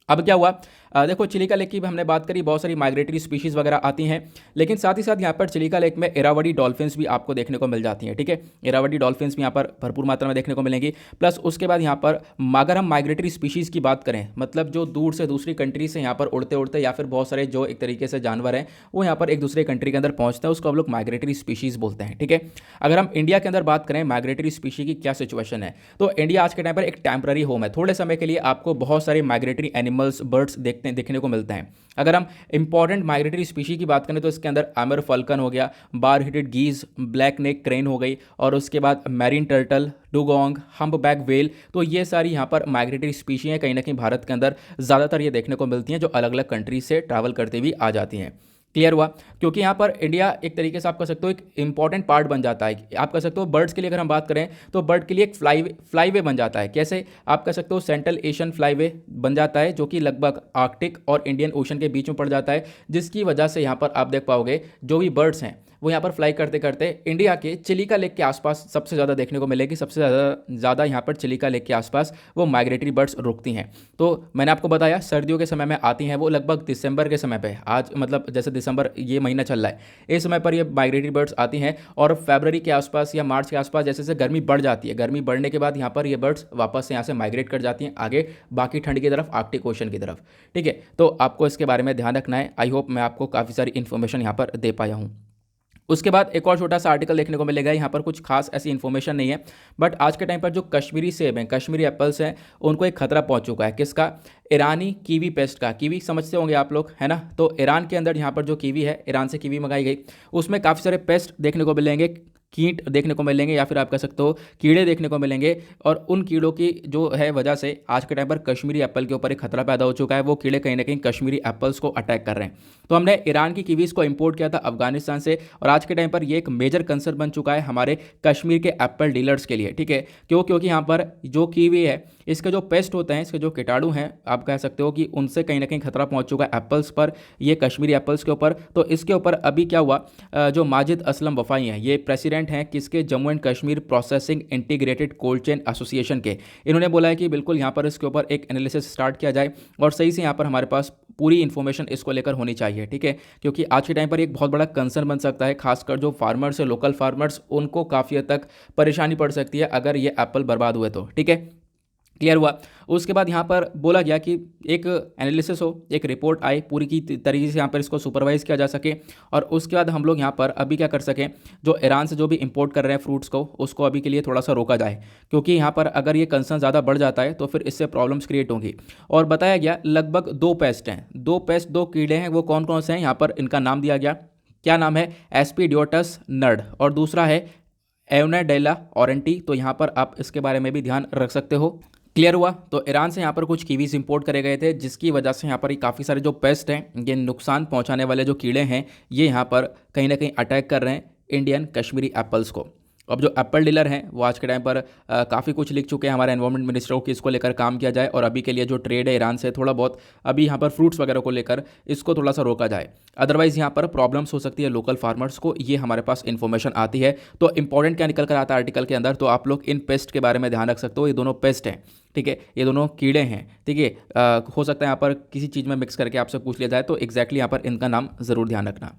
अब क्या हुआ, देखो चिलिका लेक की भी हमने बात करी, बहुत सारी माइग्रेटरी स्पीशीज़ वगैरह आती हैं, लेकिन साथ ही साथ यहाँ पर चिलिका लेक में इरावदी डॉल्फिन्स भी आपको देखने को मिल जाती हैं। ठीक है, इरावदी डॉल्फिन्स भी यहाँ पर भरपूर मात्रा में देखने को मिलेंगी। प्लस उसके बाद यहाँ पर अगर हम माइग्रेटरी स्पीशीज़ की बात करें, मतलब जो दूर से दूसरी कंट्री से यहाँ पर उड़ते उड़ते या फिर बहुत सारे जो एक तरीके से जानवर हैं वो यहाँ पर एक दूसरे कंट्री के अंदर पहुँचते हैं, उसको हम लोग माइग्रेटरी स्पीशीज़ बोलते हैं। ठीक है, अगर हम इंडिया के अंदर बात करें माइग्रेटरी स्पीशी की क्या सिचुएशन है, तो इंडिया आज के टाइम पर एक टेम्पररी होम है। थोड़े समय के लिए आपको बहुत सारे माइग्रेटरी एनिमल्स, बर्ड्स देखने को मिलते हैं। अगर हम इंपॉर्टेंट माइग्रेटरी स्पीशी की बात करें तो इसके अंदर आमर फल्कन हो गया, बार हिटेड गीज, ब्लैक नेक क्रेन हो गई, और उसके बाद marine turtle, dugong, humpback well. तो ये सारी यहाँ पर माइग्रेटरी स्पीशी हैं, कहीं ना कहीं भारत के अंदर ज़्यादातर ये देखने को मिलती हैं, जो अलग अलग कंट्री से ट्रैवल करते हुए आ जाती हैं। क्लियर हुआ? क्योंकि यहाँ पर इंडिया एक तरीके से आप कह सकते हो एक इंपॉर्टेंट पार्ट बन जाता है। आप कह सकते हो बर्ड्स के लिए अगर हम बात करें तो बर्ड के लिए एक फ्लाईवे बन जाता है। कैसे? आप कह सकते हो सेंट्रल एशियन फ्लाईवे बन जाता है, जो कि लगभग आर्कटिक और इंडियन ओशन के बीच में पड़ जाता है, जिसकी वजह से यहाँ पर आप देख पाओगे जो भी बर्ड्स हैं वो यहाँ पर फ्लाई करते करते इंडिया के चिलिका लेक के आसपास सबसे ज़्यादा देखने को मिलेगी। सबसे ज़्यादा यहाँ पर चिलिका लेक के आसपास वो माइग्रेटरी बर्ड्स रुकती हैं। तो मैंने आपको बताया सर्दियों के समय में आती हैं वो, लगभग दिसंबर के समय पे, आज मतलब जैसे दिसंबर ये महीना चल रहा है, इस समय पर ये माइग्रेटरी बर्ड्स आती हैं। और फरवरी के आसपास या मार्च के आसपास जैसे जैसे गर्मी बढ़ जाती है, गर्मी बढ़ने के बाद यहाँ पर ये बर्ड्स वापस से यहाँ से माइग्रेट कर जाती हैं आगे बाकी ठंड की तरफ, आर्कटिक ओशन की तरफ। ठीक है, तो आपको इसके बारे में ध्यान रखना है। आई होप मैं आपको काफ़ी सारी इन्फॉर्मेशन यहाँ पर दे पाया हूँ। उसके बाद एक और छोटा सा आर्टिकल देखने को मिलेगा, यहाँ पर कुछ खास ऐसी इन्फॉर्मेशन नहीं है, बट आज के टाइम पर जो कश्मीरी सेब हैं, कश्मीरी एप्पल्स हैं, उनको एक खतरा पहुंच चुका है। किसका? ईरानी कीवी पेस्ट का। कीवी समझते होंगे आप लोग, है ना? तो ईरान के अंदर यहाँ पर जो कीवी है, ईरान से कीवी मंगाई गई, उसमें काफ़ी सारे पेस्ट देखने को मिलेंगे। कीट देखने को मिलेंगे या फिर आप कह सकते हो कीड़े देखने को मिलेंगे। और उन कीड़ों की जो है वजह से आज के टाइम पर कश्मीरी एप्पल के ऊपर एक खतरा पैदा हो चुका है। वो कीड़े कहीं ना कहीं कश्मीरी एप्पल्स को अटैक कर रहे हैं। तो हमने ईरान की कीवीज़ को इंपोर्ट किया था अफगानिस्तान से, और आज के टाइम पर ये एक मेजर कंसर्न बन चुका है हमारे कश्मीर के एप्पल डीलर्स के लिए, ठीक है। क्योंकि यहाँ पर जो कीवी है, इसके जो पेस्ट होते हैं, इसके जो कीटाणु हैं, आप कह सकते हो कि उनसे कहीं ना कहीं खतरा पहुंच चुका है एप्पल्स पर, ये कश्मीरी एप्पल्स के ऊपर। तो इसके ऊपर अभी क्या हुआ, जो माजिद असलम वफाई हैं, ये प्रेसिडेंट हैं किसके, Jammu and Kashmir processing integrated cold chain association के। इन्होंने बोला है कि बिल्कुल यहाँ पर इसके ऊपर एक एनालिसिस स्टार्ट किया जाए और सही से यहाँ पर हमारे पास पूरी इन्फॉर्मेशन इसको लेकर होनी चाहिए, ठीक है। क्योंकि आज के टाइम पर एक बहुत बड़ा कंसर्न बन सकता है, खासकर जो फार्मर्स है, लोकल फार्मर्स, उनको काफ़ी हद तक परेशानी पड़ सकती है अगर ये एप्पल बर्बाद हुए तो, ठीक है। क्लियर हुआ। उसके बाद यहाँ पर बोला गया कि एक एनालिसिस हो, एक रिपोर्ट आए, पूरी की तरीके से यहाँ पर इसको सुपरवाइज किया जा सके, और उसके बाद हम लोग यहाँ पर अभी क्या कर सकें, जो ईरान से जो भी इंपोर्ट कर रहे हैं फ्रूट्स को, उसको अभी के लिए थोड़ा सा रोका जाए। क्योंकि यहाँ पर अगर ये कंसर्न ज़्यादा बढ़ जाता है तो फिर इससे प्रॉब्लम्स क्रिएट होंगी। और बताया गया लगभग 2 पेस्ट हैं, 2 कीड़े हैं। वो कौन कौन से हैं, यहाँ पर इनका नाम दिया गया। क्या नाम है, एस्पीडियोटस नर्ड, और दूसरा है एवनाडेला ऑरेंटी। तो यहाँ पर आप इसके बारे में भी ध्यान रख सकते हो। क्लियर हुआ। तो ईरान से यहाँ पर कुछ कीवीज़ इंपोर्ट करे गए थे, जिसकी वजह से यहाँ पर ये काफ़ी सारे जो पेस्ट हैं, ये नुकसान पहुँचाने वाले जो कीड़े हैं, ये यहाँ पर कहीं ना कहीं अटैक कर रहे हैं इंडियन कश्मीरी एप्पल्स को। अब जो एप्पल डीलर हैं वो आज के टाइम पर काफ़ी कुछ लिख चुके हैं हमारे एनवायरमेंट मिनिस्टर को कि इसको लेकर काम किया जाए, और अभी के लिए जो ट्रेड है ईरान से थोड़ा बहुत अभी यहाँ पर फ्रूट्स वगैरह को लेकर इसको थोड़ा सा रोका जाए। अदरवाइज़ यहाँ पर प्रॉब्लम्स हो सकती है लोकल फार्मर्स को, ये हमारे पास इन्फॉर्मेशन आती है। तो इंपॉर्टेंट क्या निकल कर आता है आर्टिकल के अंदर, तो आप लोग इन पेस्ट के बारे में ध्यान रख सकते हो। ये दोनों पेस्ट हैं, ठीक है, ये दोनों कीड़े हैं, ठीक है। हो सकता है यहाँ पर किसी चीज़ में मिक्स करके आपसे पूछ लिया जाए, तो एग्जैक्टली यहाँ पर इनका नाम ज़रूर ध्यान रखना।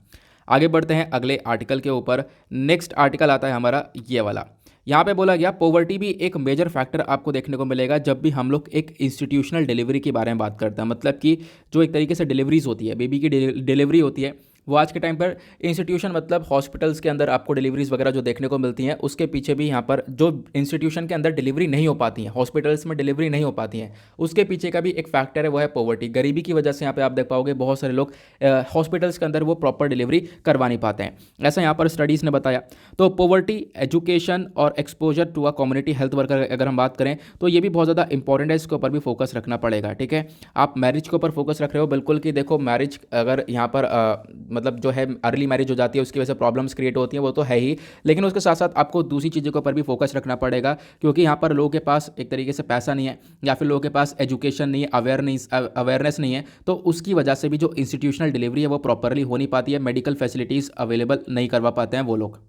आगे बढ़ते हैं अगले आर्टिकल के ऊपर। नेक्स्ट आर्टिकल आता है हमारा ये वाला। यहाँ पे बोला गया पॉवर्टी भी एक मेजर फैक्टर आपको देखने को मिलेगा जब भी हम लोग एक इंस्टीट्यूशनल डिलीवरी के बारे में बात करते हैं। मतलब कि जो एक तरीके से डिलीवरीज होती है, बेबी की डिलीवरी होती है, वो आज के टाइम पर इंस्टीट्यूशन मतलब हॉस्पिटल्स के अंदर आपको डिलीवरीज वगैरह जो देखने को मिलती हैं, उसके पीछे भी यहाँ पर जो इंस्टीट्यूशन के अंदर डिलीवरी नहीं हो पाती हैं, हॉस्पिटल्स में डिलीवरी नहीं हो पाती हैं, उसके पीछे का भी एक फैक्टर है, वो है पॉवर्टी। गरीबी की वजह से यहाँ पे आप देख पाओगे बहुत सारे लोग हॉस्पिटल्स के अंदर वो प्रॉपर डिलीवरी करवा नहीं पाते हैं, ऐसा यहाँ पर स्टडीज़ ने बताया। तो पॉवर्टी, एजुकेशन और exposure to a community health worker अगर हम बात करें तो ये भी बहुत ज़्यादा इंपॉर्टेंट है, इसके ऊपर भी फोकस रखना पड़ेगा, ठीक है। आप मैरिज के ऊपर फोकस रख रहे हो, बिल्कुल कि देखो मैरिज अगर यहाँ पर मतलब जो है अर्ली मैरिज हो जाती है, उसकी वजह से प्रॉब्लम्स क्रिएट होती हैं, वो तो है ही, लेकिन उसके साथ साथ आपको दूसरी चीज़ों के ऊपर भी फोकस रखना पड़ेगा। क्योंकि यहाँ पर लोगों के पास एक तरीके से पैसा नहीं है, या फिर लोगों के पास एजुकेशन नहीं है, अवेयरनेस नहीं है, तो उसकी वजह से भी जो इंस्टीट्यूशनल डिलीवरी है वो प्रॉपरली हो नहीं पाती है, मेडिकल फैसिलिटीज़ अवेलेबल नहीं करवा पाते हैं वो लोग,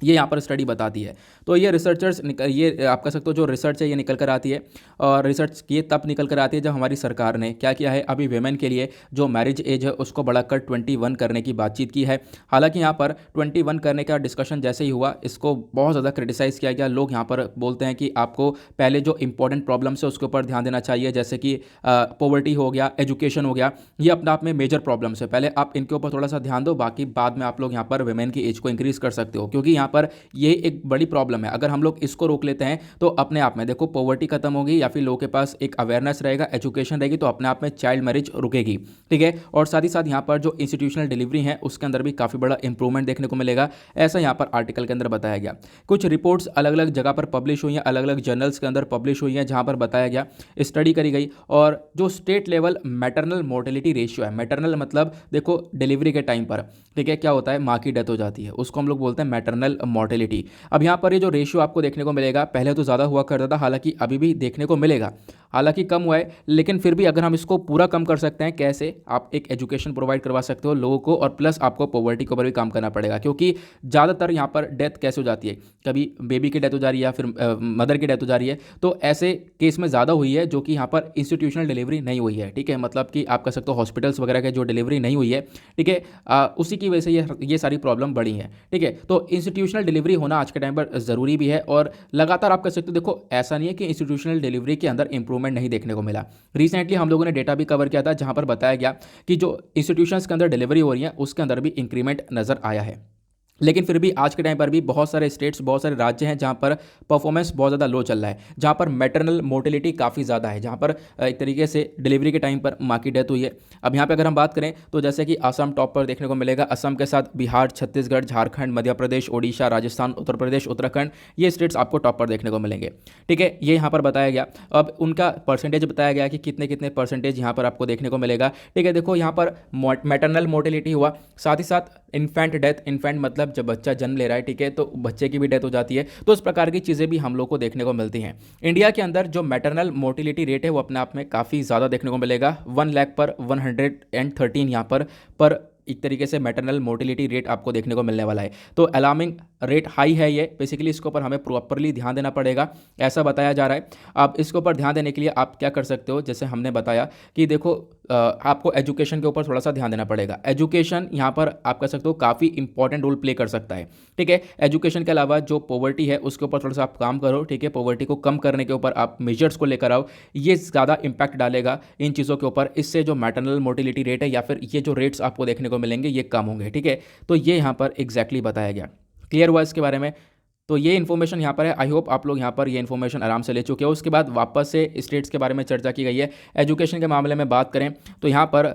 ये यहाँ पर स्टडी बताती है। तो ये रिसर्चर्स ये आप कह सकते हो जो रिसर्च है ये निकल कर आती है, और रिसर्च ये तब निकल कर आती है जब हमारी सरकार ने क्या किया है, अभी वेमेन के लिए जो मैरिज एज है उसको बढ़ाकर 21 करने की बातचीत की है। हालांकि यहाँ पर 21 करने का डिस्कशन जैसे ही हुआ, इसको बहुत ज़्यादा क्रिटिसाइज़ किया गया। लोग यहाँ पर बोलते हैं कि आपको पहले जो इंपॉर्टेंट प्रॉब्लम्स है उसके ऊपर ध्यान देना चाहिए, जैसे कि पॉवर्टी हो गया, एजुकेशन हो गया, ये अपने आप में मेजर प्रॉब्लम्स है, पहले आप इनके ऊपर थोड़ा सा ध्यान दो, बाकी बाद में आप लोग यहाँ पर वेमेन की एज को इंक्रीज़ कर सकते हो। क्योंकि यहाँ पर ये एक बड़ी प्रॉब्लम है, अगर हम लोग इसको रोक लेते हैं तो अपने आप में देखो पॉवर्टी खत्म होगी, या फिर लोगों के पास एक अवेयरनेस रहेगा, एजुकेशन रहेगी, तो अपने आप में चाइल्ड मैरिज रुकेगी, ठीक है। और साथ ही साथ यहाँ पर जो इंस्टीट्यूशनल डिलीवरी है उसके अंदर भी काफ़ी बड़ा इंप्रूवमेंट देखने को मिलेगा, ऐसा यहाँ पर आर्टिकल के अंदर बताया गया। कुछ रिपोर्ट्स अलग अलग जगह पर पब्लिश हुई हैं, अलग अलग जर्नल्स के अंदर पब्लिश हुई हैं, जहाँ पर बताया गया, स्टडी करी गई, और जो state level maternal mortality ratio है, मैटरनल मतलब देखो डिलीवरी के टाइम पर, ठीक है, क्या होता है, माँ की डेथ हो जाती है, उसको हम लोग बोलते हैं मैटरनल मोर्टेलिटी। अब यहाँ पर ये जो रेशियो आपको देखने को मिलेगा, पहले तो ज़्यादा हुआ करता था, हालांकि अभी भी देखने को मिलेगा, हालांकि कम हुआ है, लेकिन फिर भी अगर हम इसको पूरा कम कर सकते हैं, कैसे, आप एक एजुकेशन प्रोवाइड करवा सकते हो लोगों को, और प्लस आपको पॉवर्टी के ऊपर भी काम करना पड़ेगा। क्योंकि ज़्यादातर यहाँ पर डेथ कैसे हो जाती है, कभी बेबी की डेथ हो जा रही है या फिर मदर की डेथ हो जा रही है, तो ऐसे केस में ज़्यादा हुई है जो कि यहाँ पर इंस्टीट्यूशनल डिलीवरी नहीं हुई है, ठीक है, मतलब कि आप कह सकते हो हॉस्पिटल्स वगैरह के जो डिलीवरी नहीं हुई है, ठीक है, उसी की वजह से ये सारी प्रॉब्लम बढ़ी है, ठीक है। तो इंस्टीट्यूशनल डिलीवरी होना आज के टाइम पर ज़रूरी भी है, और लगातार आप कह सकते हो, देखो ऐसा नहीं है कि इंस्टीट्यूशनल डिलीवरी के अंदर इंप्रूवमेंट नहीं देखने को मिला। रिसेंटली हम लोगों ने डेटा भी कवर किया था, जहां पर बताया गया कि जो इंस्टीट्यूशंस के अंदर डिलीवरी हो रही है उसके अंदर भी इंक्रीमेंट नज़र आया है। लेकिन फिर भी आज के टाइम पर भी बहुत सारे स्टेट्स, बहुत सारे राज्य हैं जहाँ पर परफॉर्मेंस बहुत ज़्यादा लो चल रहा है, जहाँ पर मैटरनल मोर्टेलिटी काफ़ी ज़्यादा है, जहाँ पर एक तरीके से डिलीवरी के टाइम पर माँ की डेथ हुई है। अब यहाँ पे अगर हम बात करें तो जैसे कि असम टॉप पर देखने को मिलेगा, असम के साथ बिहार, छत्तीसगढ़, झारखंड, मध्य प्रदेश, ओडिशा, राजस्थान, उत्तर प्रदेश, उत्तराखंड, ये स्टेट्स आपको टॉप पर देखने को मिलेंगे। ठीक है, ये यहाँ पर बताया गया। अब उनका परसेंटेज बताया गया कि कितने कितने परसेंटेज यहाँ पर आपको देखने को मिलेगा। ठीक है, देखो यहाँ पर मैटरनल मोर्टेलिटी हुआ, साथ ही साथ इन्फेंट डेथ, इन्फेंट मतलब जब बच्चा जन्म ले रहा है, ठीक है, तो बच्चे की भी डेथ हो जाती है। तो इस प्रकार की चीज़ें भी हम लोग को देखने को मिलती हैं। इंडिया के अंदर जो मैटरनल मोर्टिलिटी रेट है वो अपने आप में काफ़ी ज़्यादा देखने को मिलेगा। 1 लाख पर 113 यहाँ पर एक तरीके से मैटरनल मोर्टिलिटी रेट आपको देखने को मिलने वाला है। तो अलार्मिंग रेट हाई है ये, बेसिकली इसके ऊपर हमें प्रॉपरली ध्यान देना पड़ेगा, ऐसा बताया जा रहा है। अब इसके ऊपर ध्यान देने के लिए आप क्या कर सकते हो, जैसे हमने बताया कि देखो आपको एजुकेशन के ऊपर थोड़ा सा ध्यान देना पड़ेगा। एजुकेशन यहाँ पर आप कह सकते हो काफ़ी इंपॉर्टेंट रोल प्ले कर सकता है। ठीक है, एजुकेशन के अलावा जो पॉवर्टी है उसके ऊपर थोड़ा सा आप काम करो। ठीक है, पॉवर्टी को कम करने के ऊपर आप मेजर्स को लेकर आओ, ये ज़्यादा इंपैक्ट डालेगा इन चीज़ों के ऊपर। इससे जो मैटरनल मोर्टिलिटी रेट है या फिर ये जो रेट्स आपको देखने को मिलेंगे ये कम होंगे। ठीक है, तो ये यहाँ पर एग्जैक्टली बताया गया। क्लियर हुआ इसके बारे में? तो ये इन्फॉर्मेशन यहाँ पर है। आई होप आप लोग यहाँ पर ये इन्फॉर्मेशन आराम से ले चुके हो। उसके बाद वापस से स्टेट्स के बारे में चर्चा की गई है। एजुकेशन के मामले में बात करें तो यहाँ पर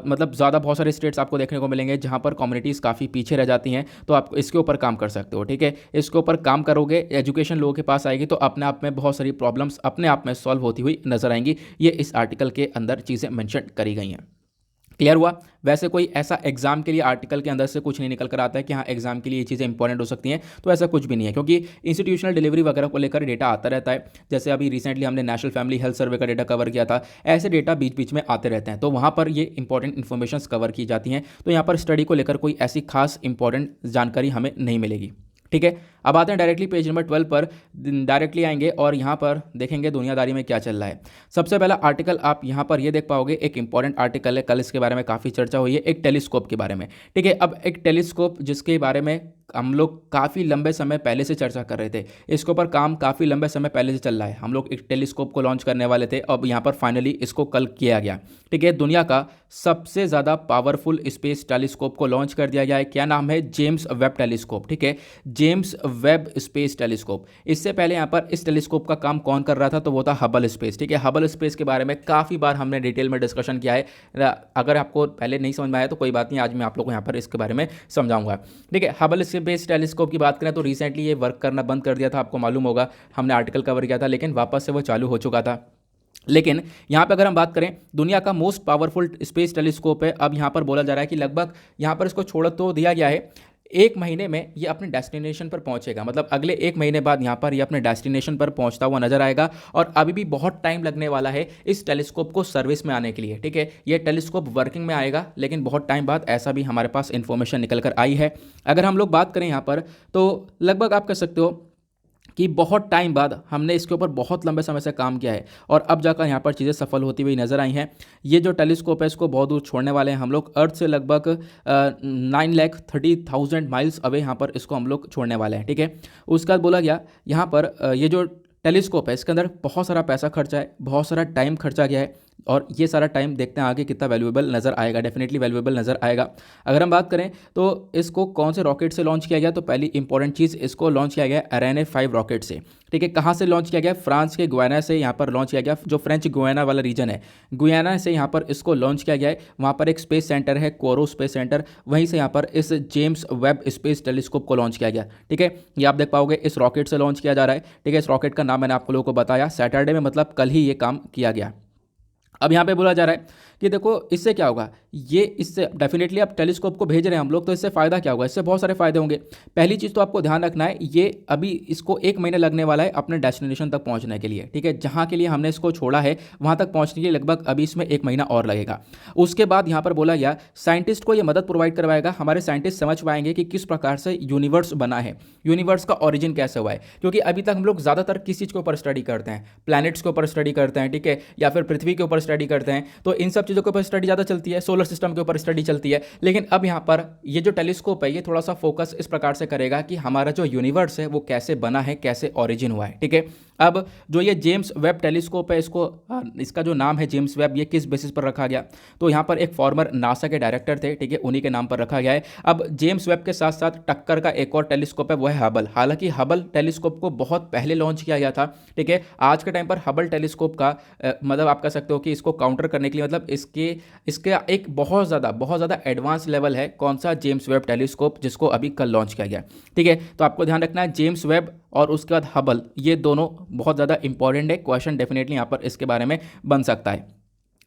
मतलब ज़्यादा बहुत सारे स्टेट्स आपको देखने को मिलेंगे जहाँ पर कम्युनिटीज़ काफ़ी पीछे रह जाती हैं, तो आप इसके ऊपर काम कर सकते हो। ठीक है, इसके ऊपर काम करोगे, एजुकेशन लोगों के पास आएगी तो अपने आप में बहुत सारी प्रॉब्लम्स अपने आप में सॉल्व होती हुई नजर आएंगी। ये इस आर्टिकल के अंदर चीज़ें मैंशन करी गई हैं। क्लियर हुआ? वैसे कोई ऐसा एग्जाम के लिए आर्टिकल के अंदर से कुछ नहीं निकल कर आता है कि हाँ एग्जाम के लिए ये चीज़ें इंपॉर्टेंट हो सकती हैं, तो ऐसा कुछ भी नहीं है, क्योंकि इंस्टीट्यूशनल डिलीवरी वगैरह को लेकर डेटा आता रहता है। जैसे अभी रिसेंटली हमने नेशनल फैमिली हेल्थ सर्वे का डेटा कवर किया था, ऐसे डेटा बीच बीच में आते रहते हैं, तो वहाँ पर ये इंपॉर्टेंट इन्फॉर्मेशन कवर की जाती हैं। तो यहाँ पर स्टडी को लेकर कोई ऐसी खास इंपॉर्टेंट जानकारी हमें नहीं मिलेगी। ठीक है, अब आते हैं डायरेक्टली पेज नंबर 12 पर। डायरेक्टली आएंगे और यहाँ पर देखेंगे दुनियादारी में क्या चल रहा है। सबसे पहला आर्टिकल आप यहाँ पर ये देख पाओगे, एक इंपॉर्टेंट आर्टिकल है, कल इसके बारे में काफ़ी चर्चा हुई है, एक टेलीस्कोप के बारे में। ठीक है, अब एक टेलीस्कोप जिसके बारे में हम लोग काफ़ी लंबे समय पहले से चर्चा कर रहे थे, इसके ऊपर काम काफ़ी लंबे समय पहले से चल रहा है। हम लोग एक टेलीस्कोप को लॉन्च करने वाले थे, अब यहाँ पर फाइनली इसको कल किया गया। ठीक है, दुनिया का सबसे ज़्यादा पावरफुल स्पेस टेलीस्कोप को लॉन्च कर दिया गया है। क्या नाम है? James Webb telescope. ठीक है, जेम्स वेब स्पेस टेलीस्कोप। इससे पहले यहाँ पर इस टेलीस्कोप का काम कौन कर रहा था? तो वो था हबल स्पेस। ठीक है, हबल स्पेस के बारे में काफ़ी बार हमने डिटेल में डिस्कशन किया है। अगर आपको पहले नहीं समझ में आया तो कोई बात नहीं, आज मैं आप लोगों को यहाँ पर इसके बारे में समझाऊंगा। ठीक है, हबल स्पेस टेलीस्कोप की बात करें तो रिसेंटली ये वर्क करना बंद कर दिया था, आपको मालूम होगा, हमने आर्टिकल कवर किया था, लेकिन वापस से वो चालू हो चुका था। लेकिन यहाँ पे अगर हम बात करें, दुनिया का मोस्ट पावरफुल स्पेस टेलीस्कोप है। अब यहाँ पर बोला जा रहा है कि लगभग यहाँ पर इसको छोड़ तो दिया गया है, 1 महीने में ये अपने डेस्टिनेशन पर पहुंचेगा। मतलब अगले 1 महीने बाद यहाँ पर ये अपने डेस्टिनेशन पर पहुंचता हुआ नजर आएगा, और अभी भी बहुत टाइम लगने वाला है इस टेलीस्कोप को सर्विस में आने के लिए। ठीक है, ये टेलीस्कोप वर्किंग में आएगा, लेकिन बहुत टाइम बाद, ऐसा भी हमारे पास इंफॉर्मेशन निकल कर आई है। अगर हम लोग बात करें यहाँ पर तो लगभग आप कह सकते हो कि बहुत टाइम बाद हमने इसके ऊपर बहुत लंबे समय से काम किया है, और अब जाकर यहाँ पर चीज़ें सफल होती हुई नजर आई हैं। ये जो टेलीस्कोप है इसको बहुत दूर छोड़ने वाले हैं हम लोग, अर्थ से लगभग 9,30,000 माइल्स अवे यहाँ पर इसको हम लोग छोड़ने वाले हैं। ठीक है, उसके बाद बोला गया यहाँ पर ये जो टेलीस्कोप है इसके अंदर बहुत सारा पैसा खर्चा है, बहुत सारा टाइम खर्चा गया है, और ये सारा टाइम देखते हैं आगे कितना वैल्यूएबल नज़र आएगा। डेफिनेटली वैल्यूएबल नज़र आएगा। अगर हम बात करें तो इसको कौन से रॉकेट से लॉन्च किया गया, तो पहली इंपॉर्टेंट चीज़, इसको लॉन्च किया गया अरेने 5 रॉकेट से। ठीक है, कहाँ से लॉन्च किया गया? फ्रांस के गुयाना से यहाँ पर लॉन्च किया गया, जो फ्रेंच गुयाना वाला रीजन है, गुयाना से यहाँ पर इसको लॉन्च किया गया है। वहाँ पर एक स्पेस सेंटर है, कोरो स्पेस सेंटर, वहीं से यहाँ पर इस जेम्स वेब स्पेस टेलीस्कोप को लॉन्च किया गया। ठीक है, ये आप देख पाओगे इस रॉकेट से लॉन्च किया जा रहा है। ठीक है, इस रॉकेट का नाम मैंने आप लोगों को बताया, सैटरडे में, मतलब कल ही ये काम किया गया। अब यहाँ पे बोला जा रहा है कि देखो इससे क्या होगा, ये इससे डेफिनेटली अब टेलीस्कोप को भेज रहे हैं हम लोग, तो इससे फ़ायदा क्या होगा? इससे बहुत सारे फ़ायदे होंगे। पहली चीज़ तो आपको ध्यान रखना है, ये अभी इसको 1 महीने लगने वाला है अपने डेस्टिनेशन तक पहुंचने के लिए। ठीक है, जहाँ के लिए हमने इसको छोड़ा है वहाँ तक पहुँचने के लिए लगभग अभी इसमें 1 महीना और लगेगा। उसके बाद यहाँ पर बोला गया साइंटिस्ट को ये मदद प्रोवाइड करवाएगा, हमारे साइंटिस्ट समझ पाएंगे कि किस प्रकार से यूनिवर्स बना है, यूनिवर्स का ऑरिजिन कैसे हुआ है। क्योंकि अभी तक हम लोग ज़्यादातर किस चीज़ के ऊपर स्टडी करते हैं? प्लैनेट्स के ऊपर स्टडी करते हैं, ठीक है, या फिर पृथ्वी के ऊपर स्टडी करते हैं, तो इन सब चीज़ों के ऊपर स्टडी ज़्यादा चलती है, सोलर सिस्टम के ऊपर स्टडी चलती है। लेकिन अब यहाँ पर ये जो टेलीस्कोप है ये थोड़ा सा फोकस इस प्रकार से करेगा कि हमारा जो यूनिवर्स है वो कैसे बना है, कैसे ऑरिजिन हुआ है। ठीक है, अब जो ये जेम्स वेब टेलीस्कोप है, इसका जो नाम है जेम्स वेब, ये किस बेसिस पर रखा गया? तो यहाँ पर एक फॉर्मर नासा के डायरेक्टर थे, ठीक है, उन्हीं के नाम पर रखा गया है। अब जेम्स वेब के साथ साथ टक्कर का एक और टेलीस्कोप है, वो है हबल। हालांकि हबल टेलीस्कोप को बहुत पहले लॉन्च किया गया था, ठीक है। आज के टाइम पर हबल टेलीस्कोप का मतलब आप कह सकते हो कि इसको काउंटर करने के लिए, मतलब इसके एक बहुत ज़्यादा एडवांस लेवल है। कौन सा? जेम्स वेब टेलीस्कोप, जिसको अभी कल लॉन्च किया गया, ठीक है। तो आपको ध्यान रखना है, जेम्स वेब और उसके बाद हबल, ये दोनों बहुत ज़्यादा इंपॉर्टेंट है। क्वेश्चन डेफिनेटली यहाँ पर इसके बारे में बन सकता है।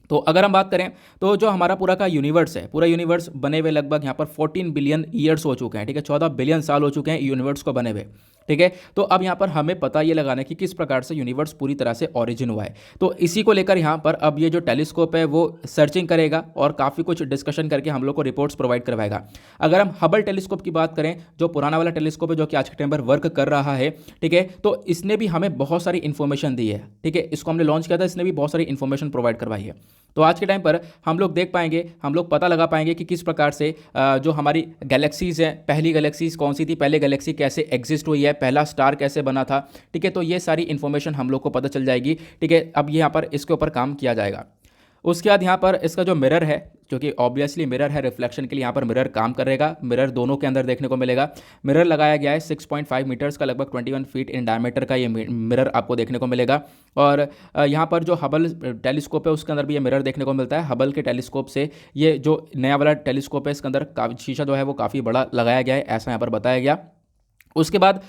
तो अगर हम बात करें तो जो हमारा पूरा का यूनिवर्स है, पूरा यूनिवर्स बने हुए लगभग यहाँ पर 14 बिलियन ईयर्स हो चुके हैं, ठीक है, 14 बिलियन साल हो चुके हैं यूनिवर्स को बने हुए, ठीक है। तो अब यहाँ पर हमें पता ये लगाना है कि किस प्रकार से यूनिवर्स पूरी तरह से ओरिजिन हुआ है। तो इसी को लेकर यहाँ पर अब ये जो टेलीस्कोप है वो सर्चिंग करेगा और काफ़ी कुछ डिस्कशन करके हम लोग को रिपोर्ट्स प्रोवाइड करवाएगा। अगर हम हबल टेलीस्कोप की बात करें, जो पुराना वाला टेलीस्कोप है जो कि आज के टाइम पर वर्क कर रहा है, ठीक है, तो इसने भी हमें बहुत सारी इन्फॉर्मेशन दी है, ठीक है। इसको हमने लॉन्च किया था, इसने भी बहुत सारी इन्फॉर्मेशन प्रोवाइड करवाई है। तो आज के टाइम पर हम लोग देख पाएंगे, हम लोग पता लगा पाएंगे कि किस प्रकार से जो हमारी गैलेक्सीज हैं, पहली गैलेक्सीज कौन सी थी, पहले गैलेक्सी कैसे एग्जिस्ट हुई है, पहला स्टार कैसे बना था, ठीक है। तो ये सारी इन्फॉर्मेशन हम लोग को पता चल जाएगी, ठीक है। अब यहाँ पर इसके ऊपर काम किया जाएगा। उसके बाद यहाँ पर इसका जो मिरर है, जो कि ऑब्वियसली मिरर है, रिफ्लेक्शन के लिए यहाँ पर मिरर काम करेगा। मिरर दोनों के अंदर देखने को मिलेगा। मिरर लगाया गया है 6.5 मीटर्स का, लगभग 21 फीट इन डायमीटर का ये मिरर आपको देखने को मिलेगा। और यहाँ पर जो हबल टेलीस्कोप है उसके अंदर भी ये मिरर देखने को मिलता है। हबल के टेलीस्कोप से ये जो नया वाला टेलीस्कोप है, इसके अंदर शीशा जो है वो काफ़ी बड़ा लगाया गया है, ऐसा यहाँ पर बताया गया। उसके बाद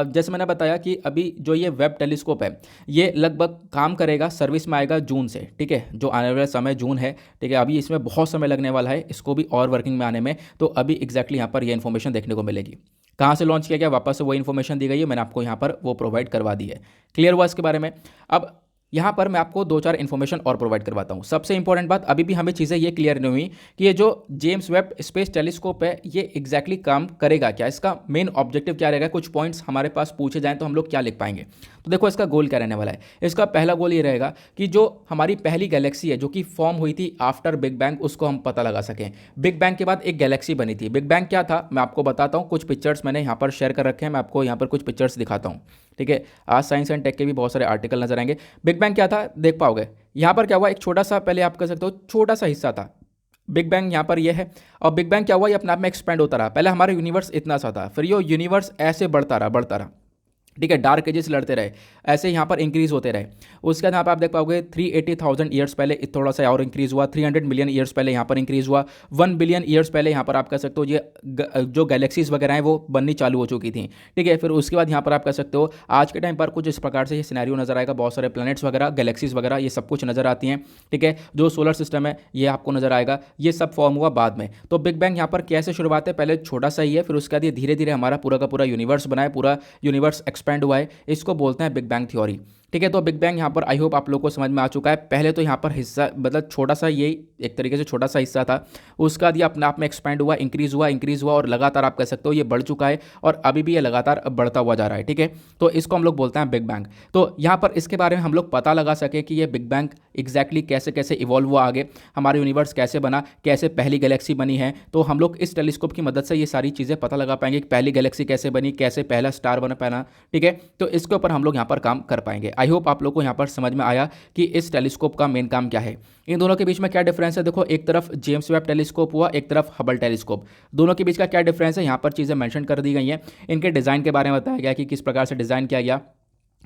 जैसे मैंने बताया कि अभी जो ये वेब टेलीस्कोप है ये लगभग काम करेगा, सर्विस में आएगा जून से, ठीक है। जो आने वाला समय जून है, ठीक है। अभी इसमें बहुत समय लगने वाला है इसको भी और वर्किंग में आने में। तो अभी एग्जैक्टली यहाँ पर ये इन्फॉर्मेशन देखने को मिलेगी। कहाँ से लॉन्च किया गया, वापस से वो इन्फॉर्मेशन दी गई है, मैंने आपको यहाँ पर वो प्रोवाइड करवा दी है। क्लियर हुआ इसके बारे में? अब यहाँ पर मैं आपको 2-4 इन्फॉर्मेशन और प्रोवाइड करवाता हूँ। सबसे इंपॉर्टेंट बात, अभी भी हमें चीज़ें ये क्लियर नहीं हुई कि ये जो जेम्स वेब स्पेस टेलीस्कोप है ये एग्जैक्टली काम करेगा क्या, इसका मेन ऑब्जेक्टिव क्या रहेगा। कुछ पॉइंट्स हमारे पास पूछे जाएँ तो हम लोग क्या लिख पाएंगे। तो देखो इसका गोल क्या रहने वाला है। इसका पहला गोल ये रहेगा कि जो हमारी पहली गैलेक्सी है जो कि फॉर्म हुई थी आफ्टर बिग बैंग, उसको हम पता लगा सकें। बिग बैंग के बाद एक गैलेक्सी बनी थी। बिग बैंग क्या था मैं आपको बताता हूँ, कुछ पिक्चर्स मैंने यहाँ पर शेयर कर रखे हैं, मैं आपको यहाँ पर कुछ पिक्चर्स दिखाता हूँ, ठीक है। आज साइंस एंड टेक के भी बहुत सारे आर्टिकल नजर आएंगे। बिग बैंग क्या था देख पाओगे। यहाँ पर क्या हुआ, एक छोटा सा, पहले आप कह सकते हो छोटा सा हिस्सा था। बिग बैंग यहाँ पर ये है, और बिग बैंग क्या हुआ, ये अपने आप में एक्सपेंड होता रहा। पहले हमारा यूनिवर्स इतना सा था, फिर ये यूनिवर्स ऐसे बढ़ता रहा, ठीक है। डार्क एजेस लड़ते रहे, ऐसे यहाँ पर इंक्रीज होते रहे। उसके बाद यहाँ पर आप देख पाओगे 380,000 ईयर्स पहले थोड़ा सा और इंक्रीज हुआ, 300 मिलियन ईयर्स पहले यहाँ पर इंक्रीज हुआ, 1 बिलियन ईयर्स पहले यहाँ पर आप कह सकते हो ये जो गैलेक्सीज वगैरह हैं वो बननी चालू हो चुकी थी, ठीक है। फिर उसके बाद यहाँ पर आप कह सकते हो आज के टाइम पर कुछ इस प्रकार से ये सिनेरियो नजर आएगा। बहुत सारे प्लैनेट्स वगैरह, गैलेक्सीज वगैरह, ये सब कुछ नजर आती हैं, ठीक है। जो सोलर सिस्टम है ये आपको नजर आएगा। ये सब फॉर्म हुआ बाद में। तो बिग बैंग यहाँ पर कैसे शुरुआत है, पहले छोटा सा ही है, फिर उसके बाद ये धीरे धीरे हमारा पूरा का पूरा यूनिवर्स बना है, पूरा यूनिवर्स एक्सपेंड हुआ है। इसको बोलते हैं बिग बैंग थ्योरी, ठीक है। तो बिग बैंग यहाँ पर आई होप आप लोग को समझ में आ चुका है। पहले तो यहाँ पर हिस्सा मतलब छोटा सा, ये एक तरीके से छोटा सा हिस्सा था, उसका बाद ये अपने आप में एक्सपेंड हुआ, इंक्रीज हुआ और लगातार आप कह सकते हो ये बढ़ चुका है और अभी भी ये लगातार बढ़ता हुआ जा रहा है, ठीक है। तो इसको हम लोग बोलते हैं बिग बैंग। तो यहाँ पर इसके बारे में हम लोग पता लगा सके कि ये बिग बैंग एग्जैक्टली कैसे कैसे इवॉल्व हुआ, आगे हमारा यूनिवर्स कैसे बना, कैसे पहली गैलेक्सी बनी है। तो हम लोग इस टेलीस्कोप की मदद से ये सारी चीज़ें पता लगा पाएंगे कि पहली गैलेक्सी कैसे बनी, कैसे पहला स्टार बना पाना, ठीक है। तो इसके ऊपर हम लोग यहाँ पर काम कर पाएंगे। आई होप आप लोग को यहाँ पर समझ में आया कि इस टेलीस्कोप का मेन काम क्या है। इन दोनों के बीच में क्या डिफरेंस है, देखो एक तरफ जेम्स वेब टेलीस्कोप हुआ, एक तरफ हबल टेलीस्कोप, दोनों के बीच का क्या डिफरेंस है यहाँ पर चीज़ें मेंशन कर दी गई हैं। इनके डिज़ाइन के बारे में बताया गया कि किस प्रकार से डिज़ाइन किया गया,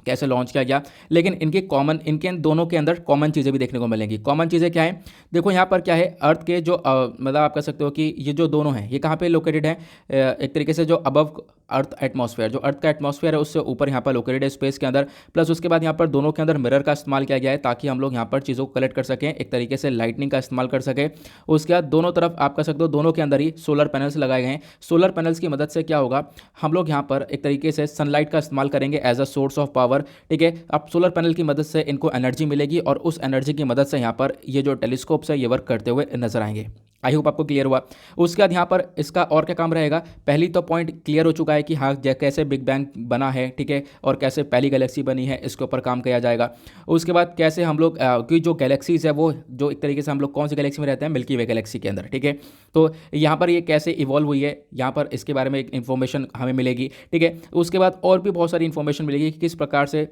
कैसे लॉन्च किया गया। लेकिन इनके दोनों के अंदर कॉमन चीज़ें भी देखने को मिलेंगी। कॉमन चीज़ें क्या है, देखो यहाँ पर क्या है, अर्थ के जो मतलब आप कह सकते हो कि ये जो दोनों हैं ये कहाँ पे लोकेटेड है, एक तरीके से जो अबव अर्थ एटमॉस्फेयर, जो अर्थ का एटमॉस्फेयर है उससे ऊपर यहाँ पर लोकेटेड है स्पेस के अंदर। प्लस उसके बाद यहाँ पर दोनों के अंदर मिरर का इस्तेमाल किया गया है ताकि हम लोग यहाँ पर चीज़ों को कलेक्ट कर सकें, एक तरीके से लाइटनिंग का इस्तेमाल कर सकें। उसके बाद दोनों तरफ आप कह सकते हो दोनों के अंदर ही सोलर पैनल्स लगाए गए हैं। सोलर पैनल्स की मदद से क्या होगा, हम लोग यहाँ पर एक तरीके से सनलाइट का इस्तेमाल करेंगे as a source of power, ठीक है। अब सोलर पैनल की मदद से इनको एनर्जी मिलेगी और उस एनर्जी की मदद से यहाँ पर ये जो टेलीस्कोप्स है ये वर्क करते हुए नजर आएंगे। आई होप आपको क्लियर हुआ। उसके बाद यहाँ पर इसका और क्या काम रहेगा, पहली तो पॉइंट क्लियर हो चुका है कि हाँ कैसे बिग बैंग बना है, ठीक है, और कैसे पहली गैलेक्सी बनी है, इसके ऊपर काम किया जाएगा। उसके बाद कैसे हम लोग की जो गैलेक्सीज है वो जो एक तरीके से हम लोग कौन सी गैलेक्सी में रहते हैं, मिल्की वे गैलेक्सी के अंदर, ठीक है। तो यहाँ पर ये कैसे इवॉल्व हुई है, यहाँ पर इसके बारे में एक इन्फॉर्मेशन हमें मिलेगी, ठीक है। उसके बाद और भी बहुत सारी इन्फॉर्मेशन मिलेगी कि किस प्रकार से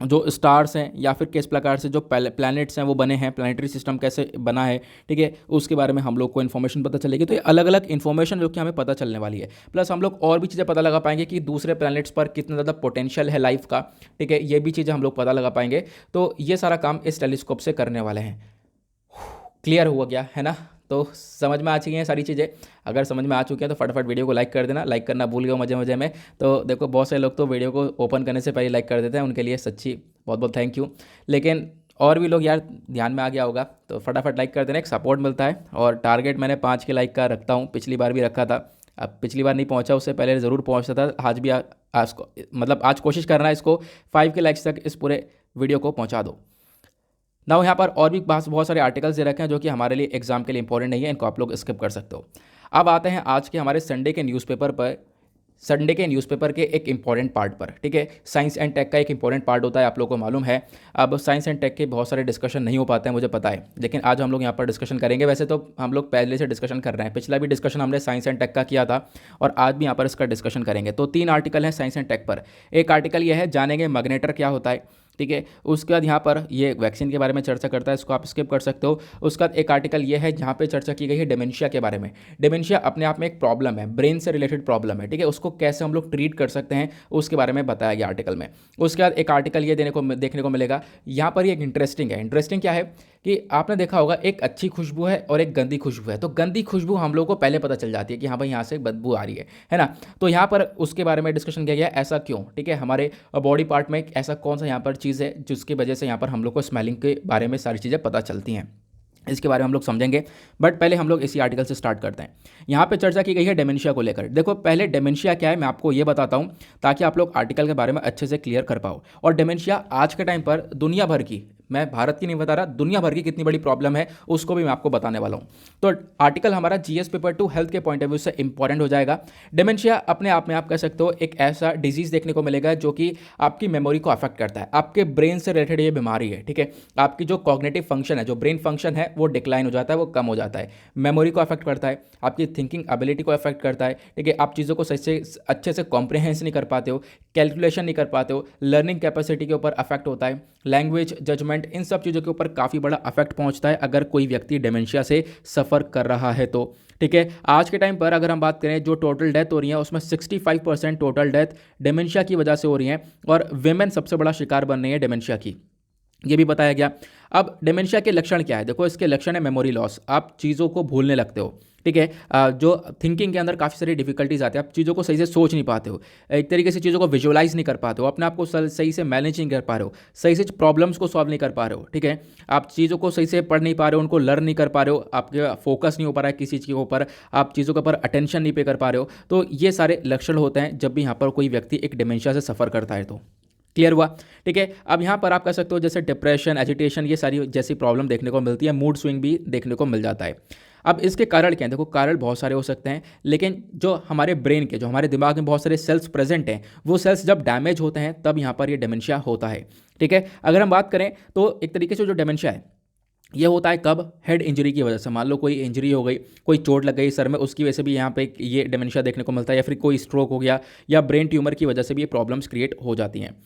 जो स्टार्स हैं या फिर किस प्रकार से जो प्लैनेट्स हैं वो बने हैं, प्लानिटरी सिस्टम कैसे बना है, ठीक है, उसके बारे में हम लोग को इन्फॉर्मेशन पता चलेगी। तो ये अलग अलग इन्फॉर्मेशन जो कि हमें पता चलने वाली है। प्लस हम लोग और भी चीज़ें पता लगा पाएंगे कि दूसरे प्लैनेट्स पर कितना ज़्यादा पोटेंशियल है लाइफ का, ठीक है, ये भी चीज़ें हम लोग पता लगा पाएंगे। तो ये सारा काम इस टेलीस्कोप से करने वाले हैं। क्लियर हुआ गया है ना? तो समझ में आ चुकी हैं सारी चीज़ें। अगर समझ में आ चुकी हैं तो फटाफट वीडियो को लाइक कर देना, लाइक करना भूल गए मजे मजे में। तो देखो बहुत से लोग तो वीडियो को ओपन करने से पहले लाइक कर देते हैं, उनके लिए सच्ची बहुत बहुत थैंक यू। लेकिन और भी लोग यार ध्यान में आ गया होगा तो फटाफट लाइक कर देना, एक सपोर्ट मिलता है। और टारगेट मैंने 5 के लाइक का रखता हूँ, पिछली बार भी रखा था। अब पिछली बार नहीं पहुँचा, उससे पहले ज़रूर पहुँचता था। आज भी आज को मतलब आज कोशिश करना है इसको 5 के लाइक्स तक इस पूरे वीडियो को पहुँचा दो ना। यहाँ पर और भी बहुत सारे आर्टिकल्स दे रखे हैं जो कि हमारे लिए एग्जाम के लिए इंपॉर्टेंट नहीं है, इनको आप लोग स्किप कर सकते हो। अब आते हैं आज के हमारे संडे के न्यूज़पेपर पर, संडे के न्यूज़पेपर के एक इंपॉर्टेंट पार्ट पर, ठीक है। साइंस एंड टेक का एक इंपॉर्टेंट पार्ट होता है, आप लोगों को मालूम है। अब साइंस एंड टेक के बहुत सारे डिस्कशन नहीं हो पाते हैं, मुझे पता है, लेकिन आज हम लोग यहाँ पर डिस्कशन करेंगे। वैसे तो हम लोग पहले से डिस्कशन कर रहे हैं, पिछला भी डिस्कशन हमने साइंस एंड टेक का किया था और आज भी यहाँ पर इसका डिस्कशन करेंगे। तो 3 आर्टिकल हैं साइंस एंड टेक पर। एक आर्टिकल यह है, जानेंगे मैग्नेटर क्या होता है, ठीक है। उसके बाद यहाँ पर ये वैक्सीन के बारे में चर्चा करता है, इसको आप स्किप कर सकते हो। उसके बाद एक आर्टिकल ये है जहाँ पे चर्चा की गई है डिमेंशिया के बारे में। डिमेंशिया अपने आप में एक प्रॉब्लम है, ब्रेन से रिलेटेड प्रॉब्लम है, ठीक है। उसको कैसे हम लोग ट्रीट कर सकते हैं उसके बारे में बताया गया आर्टिकल में। उसके बाद एक आर्टिकल ये देखने को मिलेगा यहाँ पर, ये एक इंटरेस्टिंग है। इंटरेस्टिंग क्या है कि आपने देखा होगा एक अच्छी खुशबू है और एक गंदी खुशबू है। तो गंदी खुशबू हम लोगों को पहले पता चल जाती है कि हाँ भाई यहाँ से बदबू आ रही है ना। तो यहाँ पर उसके बारे में डिस्कशन किया गया, ऐसा क्यों, ठीक है। हमारे बॉडी पार्ट में ऐसा कौन सा यहाँ पर चीज़ है जिसकी वजह से यहाँ पर हम लोग को स्मेलिंग के बारे में सारी चीज़ें पता चलती हैं, इसके बारे में हम लोग समझेंगे। बट पहले हम लोग इसी आर्टिकल से स्टार्ट करते हैं। यहाँ पे चर्चा की गई है डेमेंशिया को लेकर। देखो पहले डेमेंशिया क्या है मैं आपको ये बताता हूँ ताकि आप लोग आर्टिकल के बारे में अच्छे से क्लियर कर पाओ। और डेमेंशिया आज के टाइम पर दुनिया भर की, मैं भारत की नहीं बता रहा, दुनिया भर की कितनी बड़ी प्रॉब्लम है उसको भी मैं आपको बताने वाला हूँ। तो आर्टिकल हमारा जीएस पेपर 2 हेल्थ के पॉइंट ऑफ व्यू से इंपॉर्टेंट हो जाएगा। डेमेंशिया अपने आप में आप कह सकते हो एक ऐसा डिजीज देखने को मिलेगा जो कि आपकी मेमोरी को अफेक्ट करता है, आपके ब्रेन से रिलेटेड ये बीमारी है, ठीक है। आपकी जो कॉग्निटिव फंक्शन है, जो ब्रेन फंक्शन है वो डिक्लाइन हो जाता है, वो कम हो जाता है। मेमोरी को अफेक्ट करता है, आपकी थिंकिंग एबिलिटी को अफेक्ट करता है, ठीक है। आप चीज़ों को सही से अच्छे से कॉम्प्रिहेंस नहीं कर पाते हो, कैलकुलेशन नहीं कर पाते हो, लर्निंग कैपेसिटी के ऊपर अफेक्ट होता है, लैंग्वेज, जजमेंट, इन सब चीज़ों के ऊपर काफ़ी बड़ा अफेक्ट पहुंचता है अगर कोई व्यक्ति डिमेंशिया से सफ़र कर रहा है तो, ठीक है। आज के टाइम पर अगर हम बात करें जो टोटल डेथ हो रही है उसमें 65% टोटल डेथ डिमेंशिया की वजह से हो रही है और विमेन सबसे बड़ा शिकार बन रही है डिमेंशिया की, ये भी बताया गया। अब डिमेंशिया के लक्षण क्या है, देखो इसके लक्षण है मेमोरी लॉस, आप चीज़ों को भूलने लगते हो, ठीक है। जो थिंकिंग के अंदर काफ़ी सारी डिफिकल्टीज आती है, आप चीज़ों को सही से सोच नहीं पाते हो, एक तरीके से चीज़ों को विजुअलाइज नहीं कर पाते हो, अपने आप को सही से मैनेज नहीं कर पा रहे हो, सही से प्रॉब्लम्स को सॉल्व नहीं कर पा रहे हो, ठीक है। आप चीज़ों को सही से पढ़ नहीं पा रहे हो, उनको लर्न नहीं कर पा रहे हो, आपके फोकस नहीं हो पा रहा है किसी चीज़ के ऊपर, आप चीज़ों के ऊपर अटेंशन नहीं पे कर पा रहे हो। तो ये सारे लक्षण होते हैं जब भी यहाँ पर कोई व्यक्ति एक डिमेंशिया से सफ़र करता है। तो क्लियर हुआ, ठीक है। अब यहाँ पर आप कह सकते हो जैसे डिप्रेशन, एजिटेशन, ये सारी जैसी प्रॉब्लम देखने को मिलती है, मूड स्विंग भी देखने को मिल जाता है। अब इसके कारण क्या है, देखो कारण बहुत सारे हो सकते हैं, लेकिन जो हमारे ब्रेन के, जो हमारे दिमाग में बहुत सारे सेल्स प्रेजेंट हैं, वो सेल्स जब डैमेज होते हैं तब यहाँ पर ये डिमेंशिया होता है, ठीक है। अगर हम बात करें तो एक तरीके से जो डिमेंशिया है ये होता है कब, हेड इंजरी की वजह से। मान लो कोई इंजरी हो गई, कोई चोट लग गई सर में, उसकी वजह से भी यहाँ पे ये डिमेंशिया देखने को मिलता है, या फिर कोई स्ट्रोक हो गया या ब्रेन ट्यूमर की वजह से भी ये प्रॉब्लम्स क्रिएट हो जाती हैं।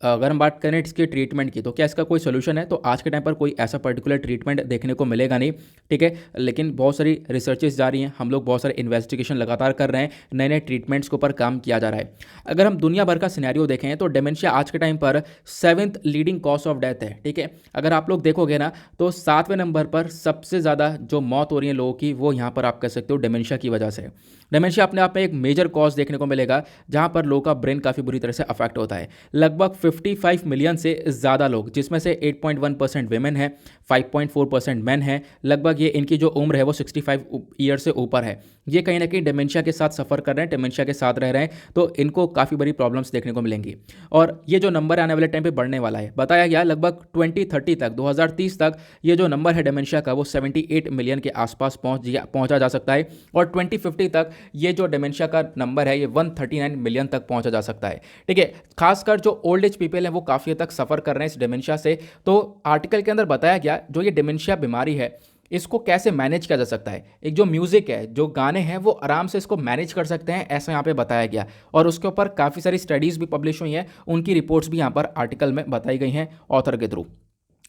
अगर हम बात करें इसके ट्रीटमेंट की तो क्या इसका कोई सोल्यूशन है, तो आज के टाइम पर कोई ऐसा पर्टिकुलर ट्रीटमेंट देखने को मिलेगा नहीं, ठीक है। लेकिन बहुत सारी रिसर्चेस जा रही हैं, हम लोग बहुत सारे इन्वेस्टिगेशन लगातार कर रहे हैं, नए नए ट्रीटमेंट्स के ऊपर काम किया जा रहा है। अगर हम दुनिया भर का सिनेरियो देखें तो डिमेंशिया आज के टाइम पर 7th leading cause of death है, ठीक है। अगर आप लोग देखोगे ना तो 7वें नंबर पर सबसे ज़्यादा जो मौत हो रही है लोगों की वो यहाँ पर आप कह सकते हो डिमेंशिया की वजह से। डिमेंशिया अपने आप में एक मेजर कॉज देखने को मिलेगा जहाँ पर लोगों का ब्रेन काफ़ी बुरी तरह से अफेक्ट होता है। लगभग 55 मिलियन से ज़्यादा लोग, जिसमें से 8.1% वेमेन है, 5.4% मैन है, लगभग ये इनकी जो उम्र है वो 65 ईयर से ऊपर है। ये कहीं ना कहीं डिमेंशिया के साथ सफ़र कर रहे हैं, डिमेंशिया के साथ रह रहे हैं, तो इनको काफ़ी बड़ी प्रॉब्लम्स देखने को मिलेंगी। और ये जो नंबर आने वाले टाइम पे बढ़ने वाला है, बताया गया लगभग 2030 तक, 2030 तक ये जो नंबर है डिमेंशिया का वो 78 मिलियन के आसपास पहुंचा जा सकता है। और 2050 तक ये जो डिमेंशिया का नंबर है ये 139 मिलियन तक पहुंचा जा सकता है, ठीक है। खासकर जो ओल्ड एज पीपल हैं वो काफ़ी हद तक सफ़र कर रहे हैं इस डिमेंशिया से। तो आर्टिकल के अंदर बताया गया जो ये डिमेंशिया बीमारी है इसको कैसे मैनेज किया जा सकता है। एक जो म्यूज़िक है, जो गाने हैं, वो आराम से इसको मैनेज कर सकते हैं, ऐसा यहाँ पे बताया गया। और उसके ऊपर काफ़ी सारी स्टडीज़ भी पब्लिश हुई हैं, उनकी रिपोर्ट्स भी यहाँ पर आर्टिकल में बताई गई हैं ऑथर के थ्रू।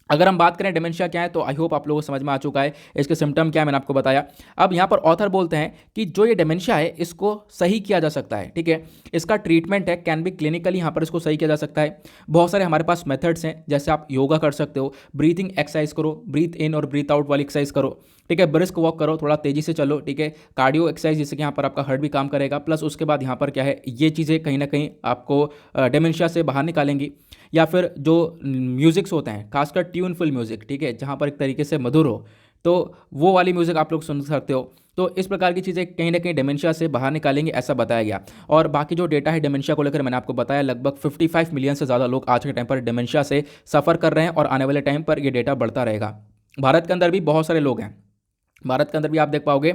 अगर हम बात करें डिमेंशिया क्या है, तो आई होप आप लोगों को समझ में आ चुका है इसके सिम्टम क्या है, मैंने आपको बताया। अब यहाँ पर ऑथर बोलते हैं कि जो ये डिमेंशिया है इसको सही किया जा सकता है, ठीक है। इसका ट्रीटमेंट है, कैन बी क्लिनिकली, यहाँ पर इसको सही किया जा सकता है। बहुत सारे हमारे पास मेथड्स हैं, जैसे आप योगा कर सकते हो, ब्रीथिंग एक्सरसाइज करो, ब्रीथ इन और ब्रीथ आउट वाली एक्सरसाइज करो, ठीक है। ब्रिस्क वॉक करो, थोड़ा तेजी से चलो, ठीक है। कार्डियो एक्सरसाइज, जिससे कि यहाँ पर आपका हार्ट भी काम करेगा। प्लस उसके बाद यहाँ पर क्या है, ये चीज़ें कहीं ना कहीं आपको डिमेंशिया से बाहर निकालेंगी। या फिर जो म्यूज़िक्स होते हैं, खासकर ट्यूनफुल म्यूज़िक, ठीक है, जहाँ पर एक तरीके से मधुर हो, तो वो वाली म्यूज़िक आप लोग सुन सकते हो। तो इस प्रकार की चीज़ें कहीं ना कहीं डिमेंशिया से बाहर निकालेंगे, ऐसा बताया गया। और बाकी जो डेटा है डिमेंशिया को लेकर, मैंने आपको बताया लगभग 55 मिलियन से ज़्यादा लोग आज के टाइम पर डिमेंशिया से सफ़र कर रहे हैं, और आने वाले टाइम पर ये डेटा बढ़ता रहेगा। भारत के अंदर भी बहुत सारे लोग हैं, भारत के अंदर भी आप देख पाओगे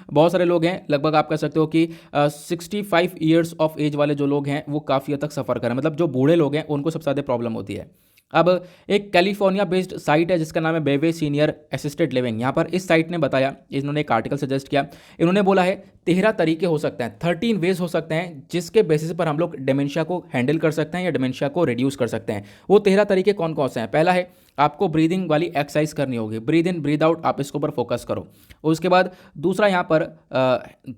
बहुत सारे लोग हैं, लगभग आप कह सकते हो कि 65 ईयर्स ऑफ एज वाले जो लोग हैं वो काफ़ी हद तक सफ़र करें, मतलब जो बूढ़े लोग हैं उनको सबसे ज़्यादा प्रॉब्लम होती है। अब एक कैलिफोर्निया बेस्ड साइट है जिसका नाम है बेवे सीनियर असिस्टेड लिविंग। यहाँ पर इस साइट ने बताया, इन्होंने एक आर्टिकल सजेस्ट किया, इन्होंने बोला है 13 तरीके हो सकते हैं, 13 वेज हो सकते हैं जिसके बेसिस पर हम लोग डिमेंशिया को हैंडल कर सकते हैं या डिमेंशिया को रिड्यूस कर सकते हैं। वो 13 तरीके कौन कौन से हैं? पहला है, आपको ब्रीदिंग वाली एक्सरसाइज करनी होगी, ब्रीद इन ब्रीद आउट, आप इसके ऊपर फोकस करो। उसके बाद दूसरा यहाँ पर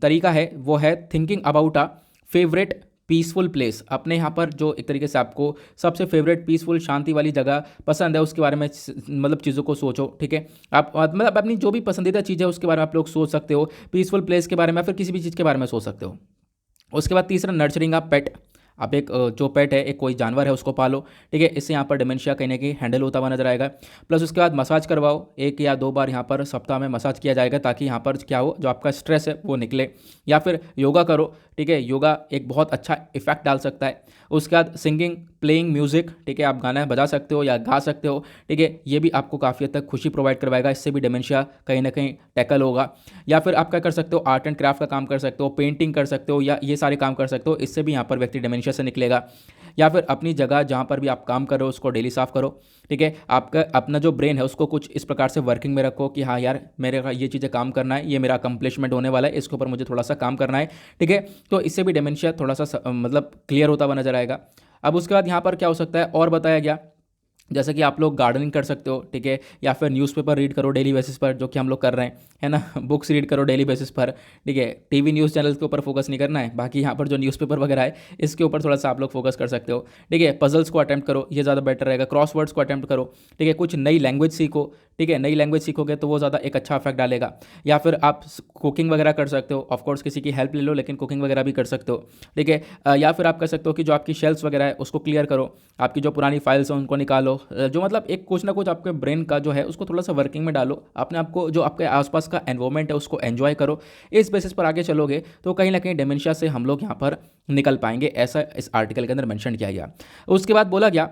तरीका है, वो है thinking about a favourite peaceful place. अपने यहाँ पर जो एक तरीके से आपको सबसे फेवरेट पीसफुल शांति वाली जगह पसंद है, उसके बारे में मतलब चीज़ों को सोचो, ठीक है। आप मतलब अपनी जो भी पसंदीदा चीज़ है उसके बारे में आप लोग सोच सकते हो, पीसफुल प्लेस के बारे में, फिर किसी भी चीज़ के बारे में सोच सकते हो। उसके बाद तीसरा, नर्चरिंग अ पेट। आप एक जो पेट है, एक कोई जानवर है, उसको पालो, ठीक है। इससे यहाँ पर डिमेंशिया कहीं ना कहीं हैंडल होता हुआ नजर आएगा। प्लस उसके बाद मसाज करवाओ, 1 या 2 बार यहाँ पर सप्ताह में मसाज किया जाएगा, ताकि यहाँ पर क्या हो, जो आपका स्ट्रेस है वो निकले। या फिर योगा करो, ठीक है, योगा एक बहुत अच्छा इफेक्ट डाल सकता है। उसके बाद सिंगिंग, प्लेइंग म्यूजिक, ठीक है, आप गाना बजा सकते हो या गा सकते हो, ठीक है, ये भी आपको काफ़ी हद तक खुशी प्रोवाइड करवाएगा, इससे भी डिमेंशिया कहीं ना कहीं टैकल होगा। या फिर आप क्या कर सकते हो, आर्ट एंड क्राफ्ट का काम कर सकते हो, पेंटिंग कर सकते हो, या ये सारे काम कर सकते हो, इससे भी यहाँ पर व्यक्ति डिमेंशिया से निकलेगा। या फिर अपनी जगह जहाँ पर भी आप काम कर रहे हो उसको डेली साफ करो, ठीक है। आपका अपना जो ब्रेन है उसको कुछ इस प्रकार से वर्किंग में रखो कि हाँ यार, मेरे का ये चीज़ें काम करना है, ये मेरा अकम्पलिशमेंट होने वाला है, इसके ऊपर मुझे थोड़ा सा काम करना है, ठीक है। तो इससे भी डिमेंशिया थोड़ा सा मतलब क्लियर होता हुआ नजर आएगा। अब उसके बाद यहाँ पर क्या हो सकता है और बताया गया, जैसे कि आप लोग गार्डनिंग कर सकते हो, ठीक है। या फिर न्यूज़पेपर रीड करो डेली बेसिस पर, जो कि हम लोग कर रहे हैं, है ना। बुक्स रीड करो डेली बेसिस पर, ठीक है। टीवी न्यूज़ चैनल्स के ऊपर फोकस नहीं करना है, बाकी यहाँ पर जो न्यूज़पेपर वगैरह है इसके ऊपर थोड़ा सा आप लोग फोकस कर सकते हो, ठीक है। पजल्स को अटैम्प्ट करो, ये ज़्यादा बेटर रहेगा। क्रॉसवर्ड्स को अटैम्प्ट करो, ठीक है। कुछ नई लैंग्वेज सीखो, ठीक है, नई लैंग्वेज सीखोगे तो वो ज़्यादा एक अच्छा इफेक्ट डालेगा। या फिर आप कुकिंग वगैरह कर सकते हो, ऑफकोर्स किसी की हेल्प ले लो, लेकिन कुकिंग वगैरह भी कर सकते हो, ठीक है। या फिर आप कर सकते हो कि जो आपकी शेल्फ्स वगैरह है उसको क्लियर करो, आपकी जो पुरानी फाइल्स हैं उनको निकालो, जो मतलब एक कुछ ना कुछ आपके ब्रेन का जो है उसको थोड़ा सा वर्किंग में डालो, अपने आपको जो आपके आसपास का एनवायरमेंट है उसको एंजॉय करो। इस बेसिस पर आगे चलोगे तो कहीं ना कहीं डिमेंशिया से हम लोग यहाँ पर निकल पाएंगे, ऐसा इस आर्टिकल के अंदर मेंशन किया गया। उसके बाद बोला गया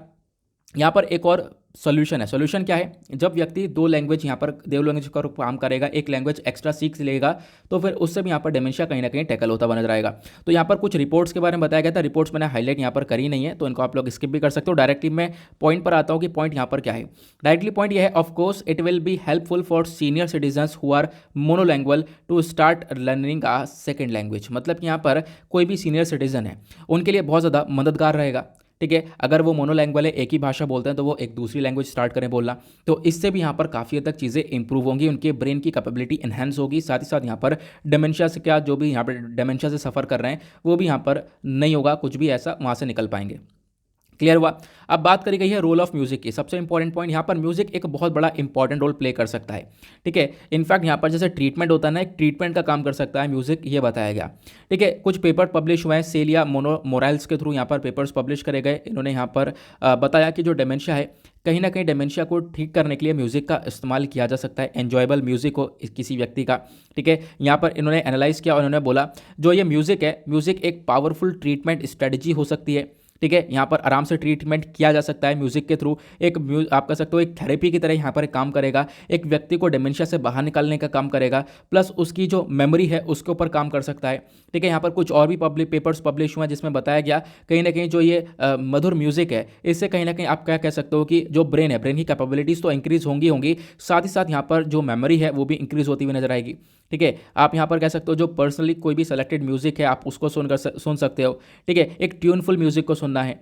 यहाँ पर एक और सोल्यूशन है। सोल्यूशन क्या है, जब व्यक्ति 2 लैंग्वेज यहाँ पर देव लैंग्वेज का काम करेगा, एक लैंग्वेज एक्स्ट्रा सीख लेगा, तो फिर उससे भी यहाँ पर डिमेंशिया कहीं ना कहीं टैकल होता बना रहेगा। तो यहाँ पर कुछ रिपोर्ट्स के बारे में बताया गया था, रिपोर्ट्स मैंने हाईलाइट यहाँ पर करी नहीं है, तो इनको आप लोग स्किप भी कर सकते हो। डायरेक्टली मैं पॉइंट पर आता हूँ कि पॉइंट यहाँ पर क्या है। डायरेक्टली पॉइंट यह है, of course it will be helpful for senior citizens who are monolanguage to start learning a second language. मतलब कि यहाँ पर कोई भी सीनियर सिटीजन है उनके लिए बहुत ज़्यादा मददगार रहेगा, ठीक है। अगर वो मोनोलैंग्वेज है, एक ही भाषा बोलते हैं, तो वो एक दूसरी लैंग्वेज स्टार्ट करें बोलना, तो इससे भी यहाँ पर काफ़ी हद तक चीज़ें इंप्रूव होंगी, उनके ब्रेन की कैपेबिलिटी एनहेंस होगी। साथ ही साथ यहाँ पर डिमेंशिया से क्या, जो भी यहाँ पर डिमेंशिया से सफ़र कर रहे हैं वो भी यहाँ पर नहीं होगा, कुछ भी ऐसा वहाँ से निकल पाएंगे। क्लियर हुआ। अब बात करी गई है रोल ऑफ म्यूजिक की। सबसे इंपॉर्टेंट पॉइंट यहाँ पर, म्यूजिक एक बहुत बड़ा इंपॉर्टेंट रोल प्ले कर सकता है, ठीक है। इनफैक्ट यहाँ पर जैसे ट्रीटमेंट होता है ना, एक ट्रीटमेंट का काम कर सकता है म्यूजिक, ये बताया गया, ठीक है। कुछ पेपर पब्लिश हुए हैं, सेलिया मोराइल्स के थ्रू यहाँ पर पेपर्स पब्लिश करे गए। इन्होंने यहाँ पर बताया कि जो डिमेंशिया है, कहीं ना कहीं डिमेंशिया को ठीक करने के लिए म्यूज़िक का इस्तेमाल किया जा सकता है, एन्जॉयबल म्यूज़िक हो किसी व्यक्ति का, ठीक है। यहाँ पर इन्होंने एनालाइज किया और इन्होंने बोला जो ये म्यूज़िक है, म्यूज़िक एक पावरफुल ट्रीटमेंट स्ट्रेटजी हो सकती है, ठीक है। यहाँ पर आराम से ट्रीटमेंट किया जा सकता है म्यूजिक के थ्रू। आप कह सकते हो एक थेरेपी की तरह यहाँ पर काम करेगा, एक व्यक्ति को डिमेंशिया से बाहर निकालने का काम करेगा, प्लस उसकी जो मेमोरी है उसके ऊपर काम कर सकता है। ठीक है। यहाँ पर कुछ और भी पेपर्स पब्लिश हुए जिसमें बताया गया कहीं ना कहीं जो ये मधुर म्यूजिक है इससे कहीं ना कहीं आप क्या कह सकते हो कि जो ब्रेन है, ब्रेन की कैपेबिलिटीज तो इंक्रीज होंगी, साथ ही साथ यहाँ पर जो मेमोरी है वो भी इंक्रीज होती हुई नजर आएगी। ठीक है। आप यहाँ पर कह सकते हो जो पर्सनली कोई भी सेलेक्टेड म्यूजिक है आप उसको सुन सकते हो। ठीक है। एक ट्यूनफुल म्यूजिक को सुनना है,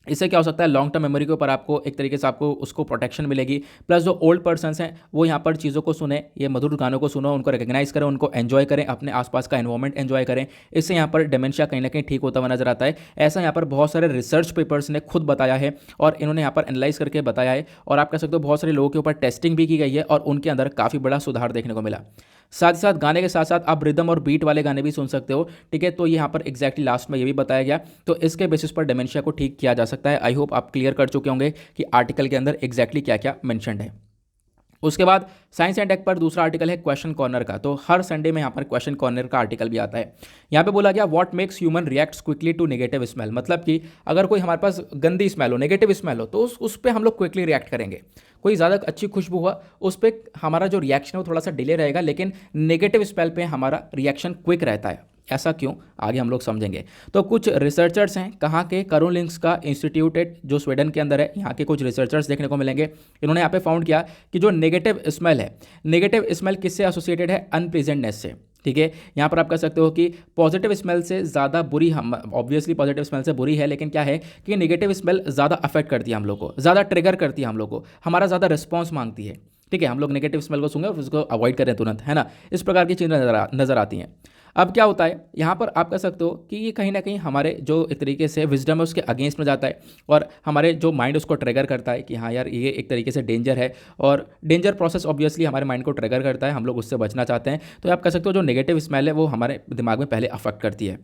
इससे क्या हो सकता है लॉन्ग टर्म मेमोरी के ऊपर आपको एक तरीके से आपको उसको प्रोटेक्शन मिलेगी। प्लस जो ओल्ड पर्सन्स हैं वो यहाँ पर चीज़ों को सुने, ये मधुर गानों को सुनो, उनको रिकग्नाइज करें, उनको एंजॉय करें, अपने आसपास का एनवायरमेंट एंजॉय करें। इससे यहाँ पर डिमेंशिया कहीं ना कहीं ठीक होता हुआ नजर आता है। ऐसा यहाँ पर बहुत सारे रिसर्च पेपर्स ने खुद बताया है और इन्होंने यहाँ पर एनालाइज करके बताया है। और आप कह सकते हो बहुत सारे लोगों के ऊपर टेस्टिंग भी की गई है और उनके अंदर काफ़ी बड़ा सुधार देखने को मिला। साथ ही साथ गाने के साथ साथ आप रिदम और बीट वाले गाने भी सुन सकते हो। ठीक है। तो यहाँ पर एग्जैक्टली लास्ट में ये भी बताया गया, तो इसके बेसिस पर डिमेंशिया को ठीक किया जा सकता है। आई होप आप क्लियर कर चुके होंगे कि आर्टिकल के अंदर एग्जैक्टली क्या क्या मेंशन्ड है। उसके बाद साइंस एंड टेक पर दूसरा आर्टिकल है क्वेश्चन कॉर्नर का। तो हर संडे में यहाँ पर क्वेश्चन कॉर्नर का आर्टिकल भी आता है। यहाँ पे बोला गया what makes human reacts quickly to negative smell, मतलब कि अगर कोई हमारे पास गंदी स्मेल हो, नेगेटिव स्मेल हो, तो उस पर हम लोग क्विकली रिएक्ट करेंगे। कोई ज़्यादा अच्छी खुशबू हुआ उस पर हमारा जो रिएक्शन है वो थोड़ा सा डिले रहेगा, लेकिन नेगेटिव स्मेल पे हमारा रिएक्शन क्विक रहता है। ऐसा क्यों, आगे हम लोग समझेंगे। तो कुछ रिसर्चर्स हैं कहाँ के, करोलिंस्का इंस्टीट्यूट जो स्वीडन के अंदर है, यहाँ के कुछ रिसर्चर्स देखने को मिलेंगे। इन्होंने यहाँ पे फाउंड किया कि जो नेगेटिव स्मेल है, नेगेटिव स्मेल किससे एसोसिएटेड है, अनप्लीजेंटनेस से। ठीक है। यहाँ पर आप कह सकते हो कि पॉजिटिव स्मेल से ज़्यादा बुरी, हम ऑब्वियसली पॉजिटिव स्मेल से बुरी है, लेकिन क्या है कि नेगेटिव स्मेल ज़्यादा अफेक्ट करती है हम लोग को, ज़्यादा ट्रिगर करती है हम लोग को, हमारा ज़्यादा रिस्पॉन्स मांगती है। ठीक है। हम लोग नेगेटिव स्मेल को सूंघे और उसको अवॉइड करें तुरंत, है ना। इस प्रकार की चीज़ें नज़र आती हैं। अब क्या होता है यहाँ पर आप कह सकते हो कि ये कहीं ना कहीं हमारे जो एक तरीके से विजडम है उसके अगेंस्ट में जाता है और हमारे जो माइंड उसको ट्रिगर करता है कि हाँ यार ये एक तरीके से डेंजर है, और डेंजर प्रोसेस ऑब्वियसली हमारे माइंड को ट्रिगर करता है, हम लोग उससे बचना चाहते हैं। तो आप कह सकते हो जो नेगेटिव स्मेल है वो हमारे दिमाग में पहले अफेक्ट करती है।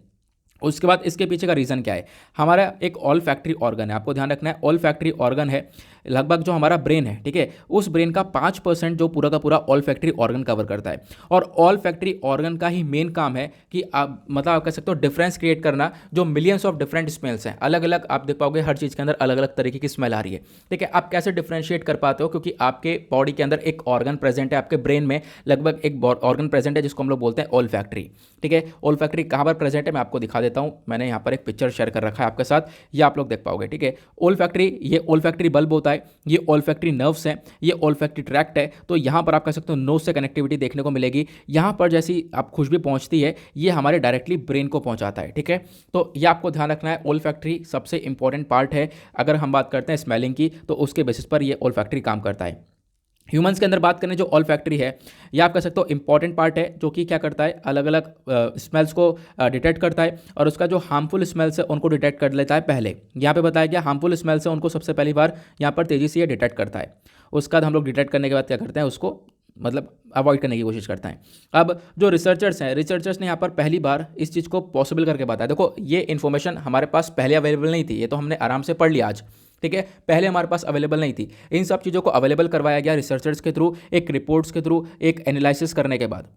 उसके बाद इसके पीछे का रीज़न क्या है, हमारा एक ऑल फैक्ट्री ऑर्गन है, आपको ध्यान रखना है ऑल फैक्ट्री ऑर्गन है। लगभग जो हमारा ब्रेन है, ठीक है, उस ब्रेन का 5% जो पूरा का पूरा ऑल फैक्ट्री ऑर्गन कवर करता है। और ऑल फैक्ट्री ऑर्गन का ही मेन काम है कि आप मतलब आप कह सकते हो डिफरेंस क्रिएट करना। जो मिलियंस ऑफ डिफरेंट स्मेल्स हैं, अलग अलग आप देख पाओगे हर चीज़ के अंदर अलग अलग तरीके की स्मेल आ रही है। ठीक है। आप कैसे डिफ्रेंशिएट कर पाते हो, क्योंकि आपके बॉडी के अंदर एक ऑर्गन प्रेजेंट है, आपके ब्रेन में लगभग एक ऑर्गन प्रेजेंट है जिसको हम लोग बोलते हैं ऑल फैक्ट्री। ठीक है। ऑल फैक्ट्री कहाँ पर प्रेजेंट है मैं आपको दिखा देता हूँ, मैंने यहाँ पर एक पिक्चर शेयर कर रखा है आपके साथ, ये आप लोग देख पाओगे। ठीक है। ऑल फैक्ट्री, ये ऑल फैक्ट्री बल्ब होता है, ये ऑल फैक्ट्री नर्व्स हैं, ये ऑल फैक्ट्री ट्रैक्ट है। तो यहाँ पर आप कह सकते हो नोज से कनेक्टिविटी देखने को मिलेगी। यहाँ पर जैसी आप खुशबू पहुँचती है ये हमारे डायरेक्टली ब्रेन को पहुँचाता है। ठीक है। तो ये आपको ध्यान रखना है, ऑल फैक्ट्री सबसे इंपॉर्टेंट पार्ट है। अगर हम बात करते हैं स्मेलिंग की तो उसके बेसिस पर ये ऑल फैक्ट्री काम करता है। ह्यूमंस के अंदर बात करें जो ऑल फैक्ट्री है, ये आप कह सकते हो इंपॉर्टेंट पार्ट है, जो कि क्या करता है अलग अलग स्मेल्स को डिटेक्ट करता है और उसका जो हार्मफुल स्मेल्स है उनको डिटेक्ट कर लेता है। पहले यहाँ पे बताया गया हार्मफुल स्मेल्स है उनको सबसे पहली बार यहाँ पर तेज़ी से ये डिटेक्ट करता है। उसके बाद हम लोग डिटेक्ट करने के बाद क्या करते हैं, उसको मतलब अवॉइड करने की कोशिश करते हैं। अब जो रिसर्चर्स हैं, रिसर्चर्स ने यहाँ पर पहली बार इस चीज़ को पॉसिबल करके बताया। देखो ये इन्फॉर्मेशन हमारे पास पहले अवेलेबल नहीं थी, ये तो हमने आराम से पढ़ लिया आज। ठीक है। पहले हमारे पास अवेलेबल नहीं थी। इन सब चीज़ों को अवेलेबल करवाया गया रिसर्चर्स के थ्रू, एक रिपोर्ट्स के थ्रू, एक एनालिसिस करने के बाद।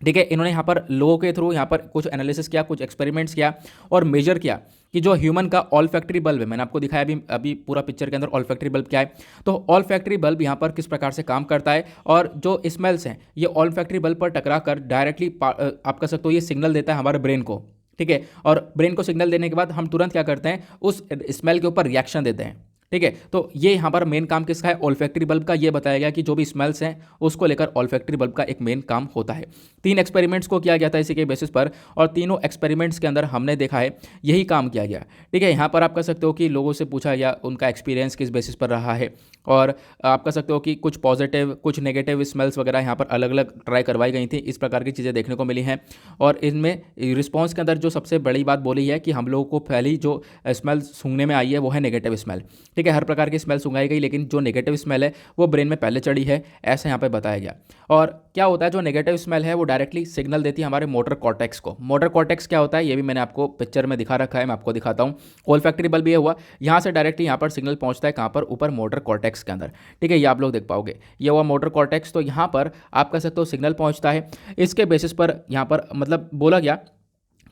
ठीक है। इन्होंने यहाँ पर लोगों के थ्रू यहाँ पर कुछ एनालिसिस किया, कुछ एक्सपेरिमेंट्स किया और मेजर किया कि जो ह्यूमन का ऑल फैक्ट्री बल्ब है, मैंने आपको दिखाया अभी पूरा पिक्चर के अंदर ऑल फैक्ट्री बल्ब क्या है। तो ऑल फैक्ट्री बल्ब यहाँ पर किस प्रकार से काम करता है और जो स्मेल्स हैं ये ऑल फैक्ट्री बल्ब पर टकरा कर डायरेक्टली आप कह सकते हो ये सिग्नल देता है हमारे ब्रेन को। ठीक है। और ब्रेन को सिग्नल देने के बाद हम तुरंत क्या करते हैं, उस स्मेल के ऊपर रिएक्शन देते हैं। ठीक है। तो ये यहाँ पर मेन काम किसका है, ऑल्फैक्टरी बल्ब का। ये बताया गया कि जो भी स्मेल्स हैं उसको लेकर ऑल्फैक्टरी बल्ब का एक मेन काम होता है। 3 एक्सपेरिमेंट्स को किया गया था इसी के बेसिस पर और तीनों एक्सपेरिमेंट्स के अंदर हमने देखा है यही काम किया गया। ठीक है। यहाँ पर आप कह सकते हो कि लोगों से पूछा गया उनका एक्सपीरियंस किस बेसिस पर रहा है और आप कह सकते हो कि कुछ पॉजिटिव कुछ नेगेटिव स्मेल्स वगैरह यहाँ पर अलग अलग ट्राई करवाई गई थी। इस प्रकार की चीज़ें देखने को मिली हैं और इनमें रिस्पॉन्स के अंदर जो सबसे बड़ी बात बोली है कि हम लोगों को पहली जो स्मेल सूंघने में आई है वो है नेगेटिव स्मेल। ठीक है। हर प्रकार की स्मेल सुंघाई गई लेकिन जो नेगेटिव स्मेल है वो ब्रेन में पहले चढ़ी है, ऐसा यहाँ पे बताया गया। और क्या होता है, जो नेगेटिव स्मेल है वो डायरेक्टली सिग्नल देती है हमारे मोटर कॉर्टेक्स को। मोटर कॉर्टेक्स क्या होता है ये भी मैंने आपको पिक्चर में दिखा रखा है, मैं आपको दिखाता हूँ। ऑल्फैक्टरी बल्ब ये हुआ, यहाँ से डायरेक्टली यहाँ पर सिग्नल पहुँचता है, कहाँ पर, ऊपर मोटर कॉर्टेक्स के अंदर। ठीक है। ये आप लोग देख पाओगे, ये हुआ मोटर कॉर्टेक्स। तो यहाँ पर आप कह सकते हो सिग्नल पहुँचता है, इसके बेसिस पर यहाँ पर मतलब बोला गया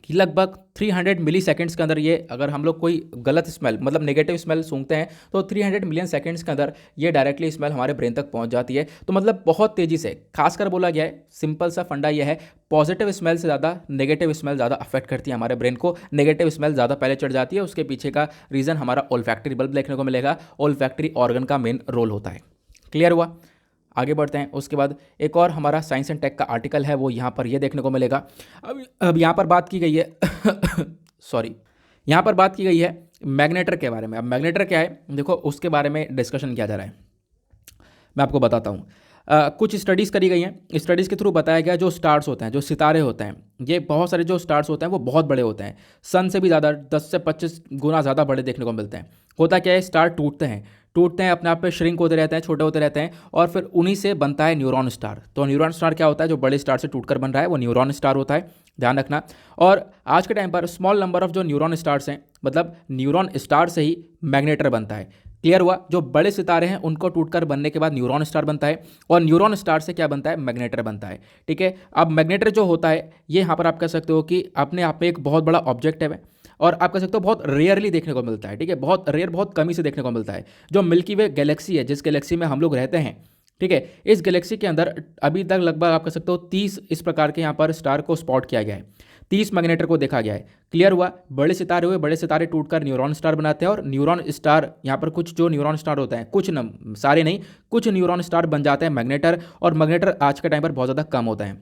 लगभग 300 मिली सेकेंड्स के अंदर ये, अगर हम लोग कोई गलत स्मेल मतलब नेगेटिव स्मेल सूंघते हैं तो 300 मिलियन सेकेंड्स के अंदर ये डायरेक्टली स्मेल हमारे ब्रेन तक पहुंच जाती है। तो मतलब बहुत तेज़ी से, खासकर बोला गया है, सिंपल सा फंडा ये है, पॉजिटिव स्मेल से ज़्यादा नेगेटिव स्मेल ज़्यादा अफेक्ट करती है हमारे ब्रेन को। नेगेटिव स्मेल ज़्यादा पहले चढ़ जाती है, उसके पीछे का रीज़न हमारा ओल्फैक्टरी बल्ब देखने को मिलेगा। ओल्फैक्टरी ऑर्गन का मेन रोल होता है। क्लियर हुआ? आगे बढ़ते हैं। उसके बाद एक और हमारा साइंस एंड टेक का आर्टिकल है, वो यहाँ पर ये देखने को मिलेगा। अब यहाँ पर बात की गई है सॉरी, यहाँ पर बात की गई है मैग्नेटर के बारे में। अब मैग्नेटर क्या है, देखो उसके बारे में डिस्कशन किया जा रहा है, मैं आपको बताता हूँ। कुछ स्टडीज़ करी गई हैं, स्टडीज़ के थ्रू बताया गया जो स्टार्स होते हैं, जो सितारे होते हैं, ये बहुत सारे जो स्टार्स होते हैं वो बहुत बड़े होते हैं, सन से भी ज़्यादा 10 से 25 गुना ज़्यादा बड़े देखने को मिलते हैं। होता क्या है, स्टार टूटते हैं, अपने आप पे श्रिंक होते रहते हैं, छोटे होते रहते हैं, और फिर उन्हीं से बनता है न्यूरॉन स्टार। तो न्यूरॉन स्टार क्या होता है, जो बड़े स्टार से टूटकर बन रहा है वो न्यूरॉन स्टार होता है, ध्यान रखना। और आज के टाइम पर स्मॉल नंबर ऑफ जो न्यूरॉन स्टार्स हैं, मतलब न्यूरॉन स्टार से ही मैग्नेटर बनता है। क्लियर हुआ? जो बड़े सितारे हैं उनको टूटकर बनने के बाद न्यूरॉन स्टार बनता है, और न्यूरॉन स्टार से क्या बनता है, मैग्नेटर बनता है। ठीक है, अब मैग्नेटर जो होता है ये यहाँ पर आप कह सकते हो कि अपने आप में एक बहुत बड़ा ऑब्जेक्ट है, और आप कह सकते हो बहुत रेयरली देखने को मिलता है। ठीक है, बहुत रेयर, बहुत कमी से देखने को मिलता है। जो मिल्की वे गैलेक्सी है, जिस गैलेक्सी में हम लोग रहते हैं, ठीक है, इस गैलेक्सी के अंदर अभी तक लगभग आप कह सकते हो 30 इस प्रकार के यहाँ पर स्टार को स्पॉट किया गया है, 30 मैग्नेटर को देखा गया है। क्लियर हुआ? बड़े सितारे हुए, बड़े सितारे टूटकर न्यूरॉन स्टार बनाते हैं, और न्यूरॉन स्टार यहाँ पर कुछ जो न्यूरॉन स्टार होते हैं, कुछ न सारे नहीं, कुछ न्यूरॉन स्टार बन जाते हैं मैग्नेटर, और मैग्नेटर आज के टाइम पर बहुत ज़्यादा कम होता है।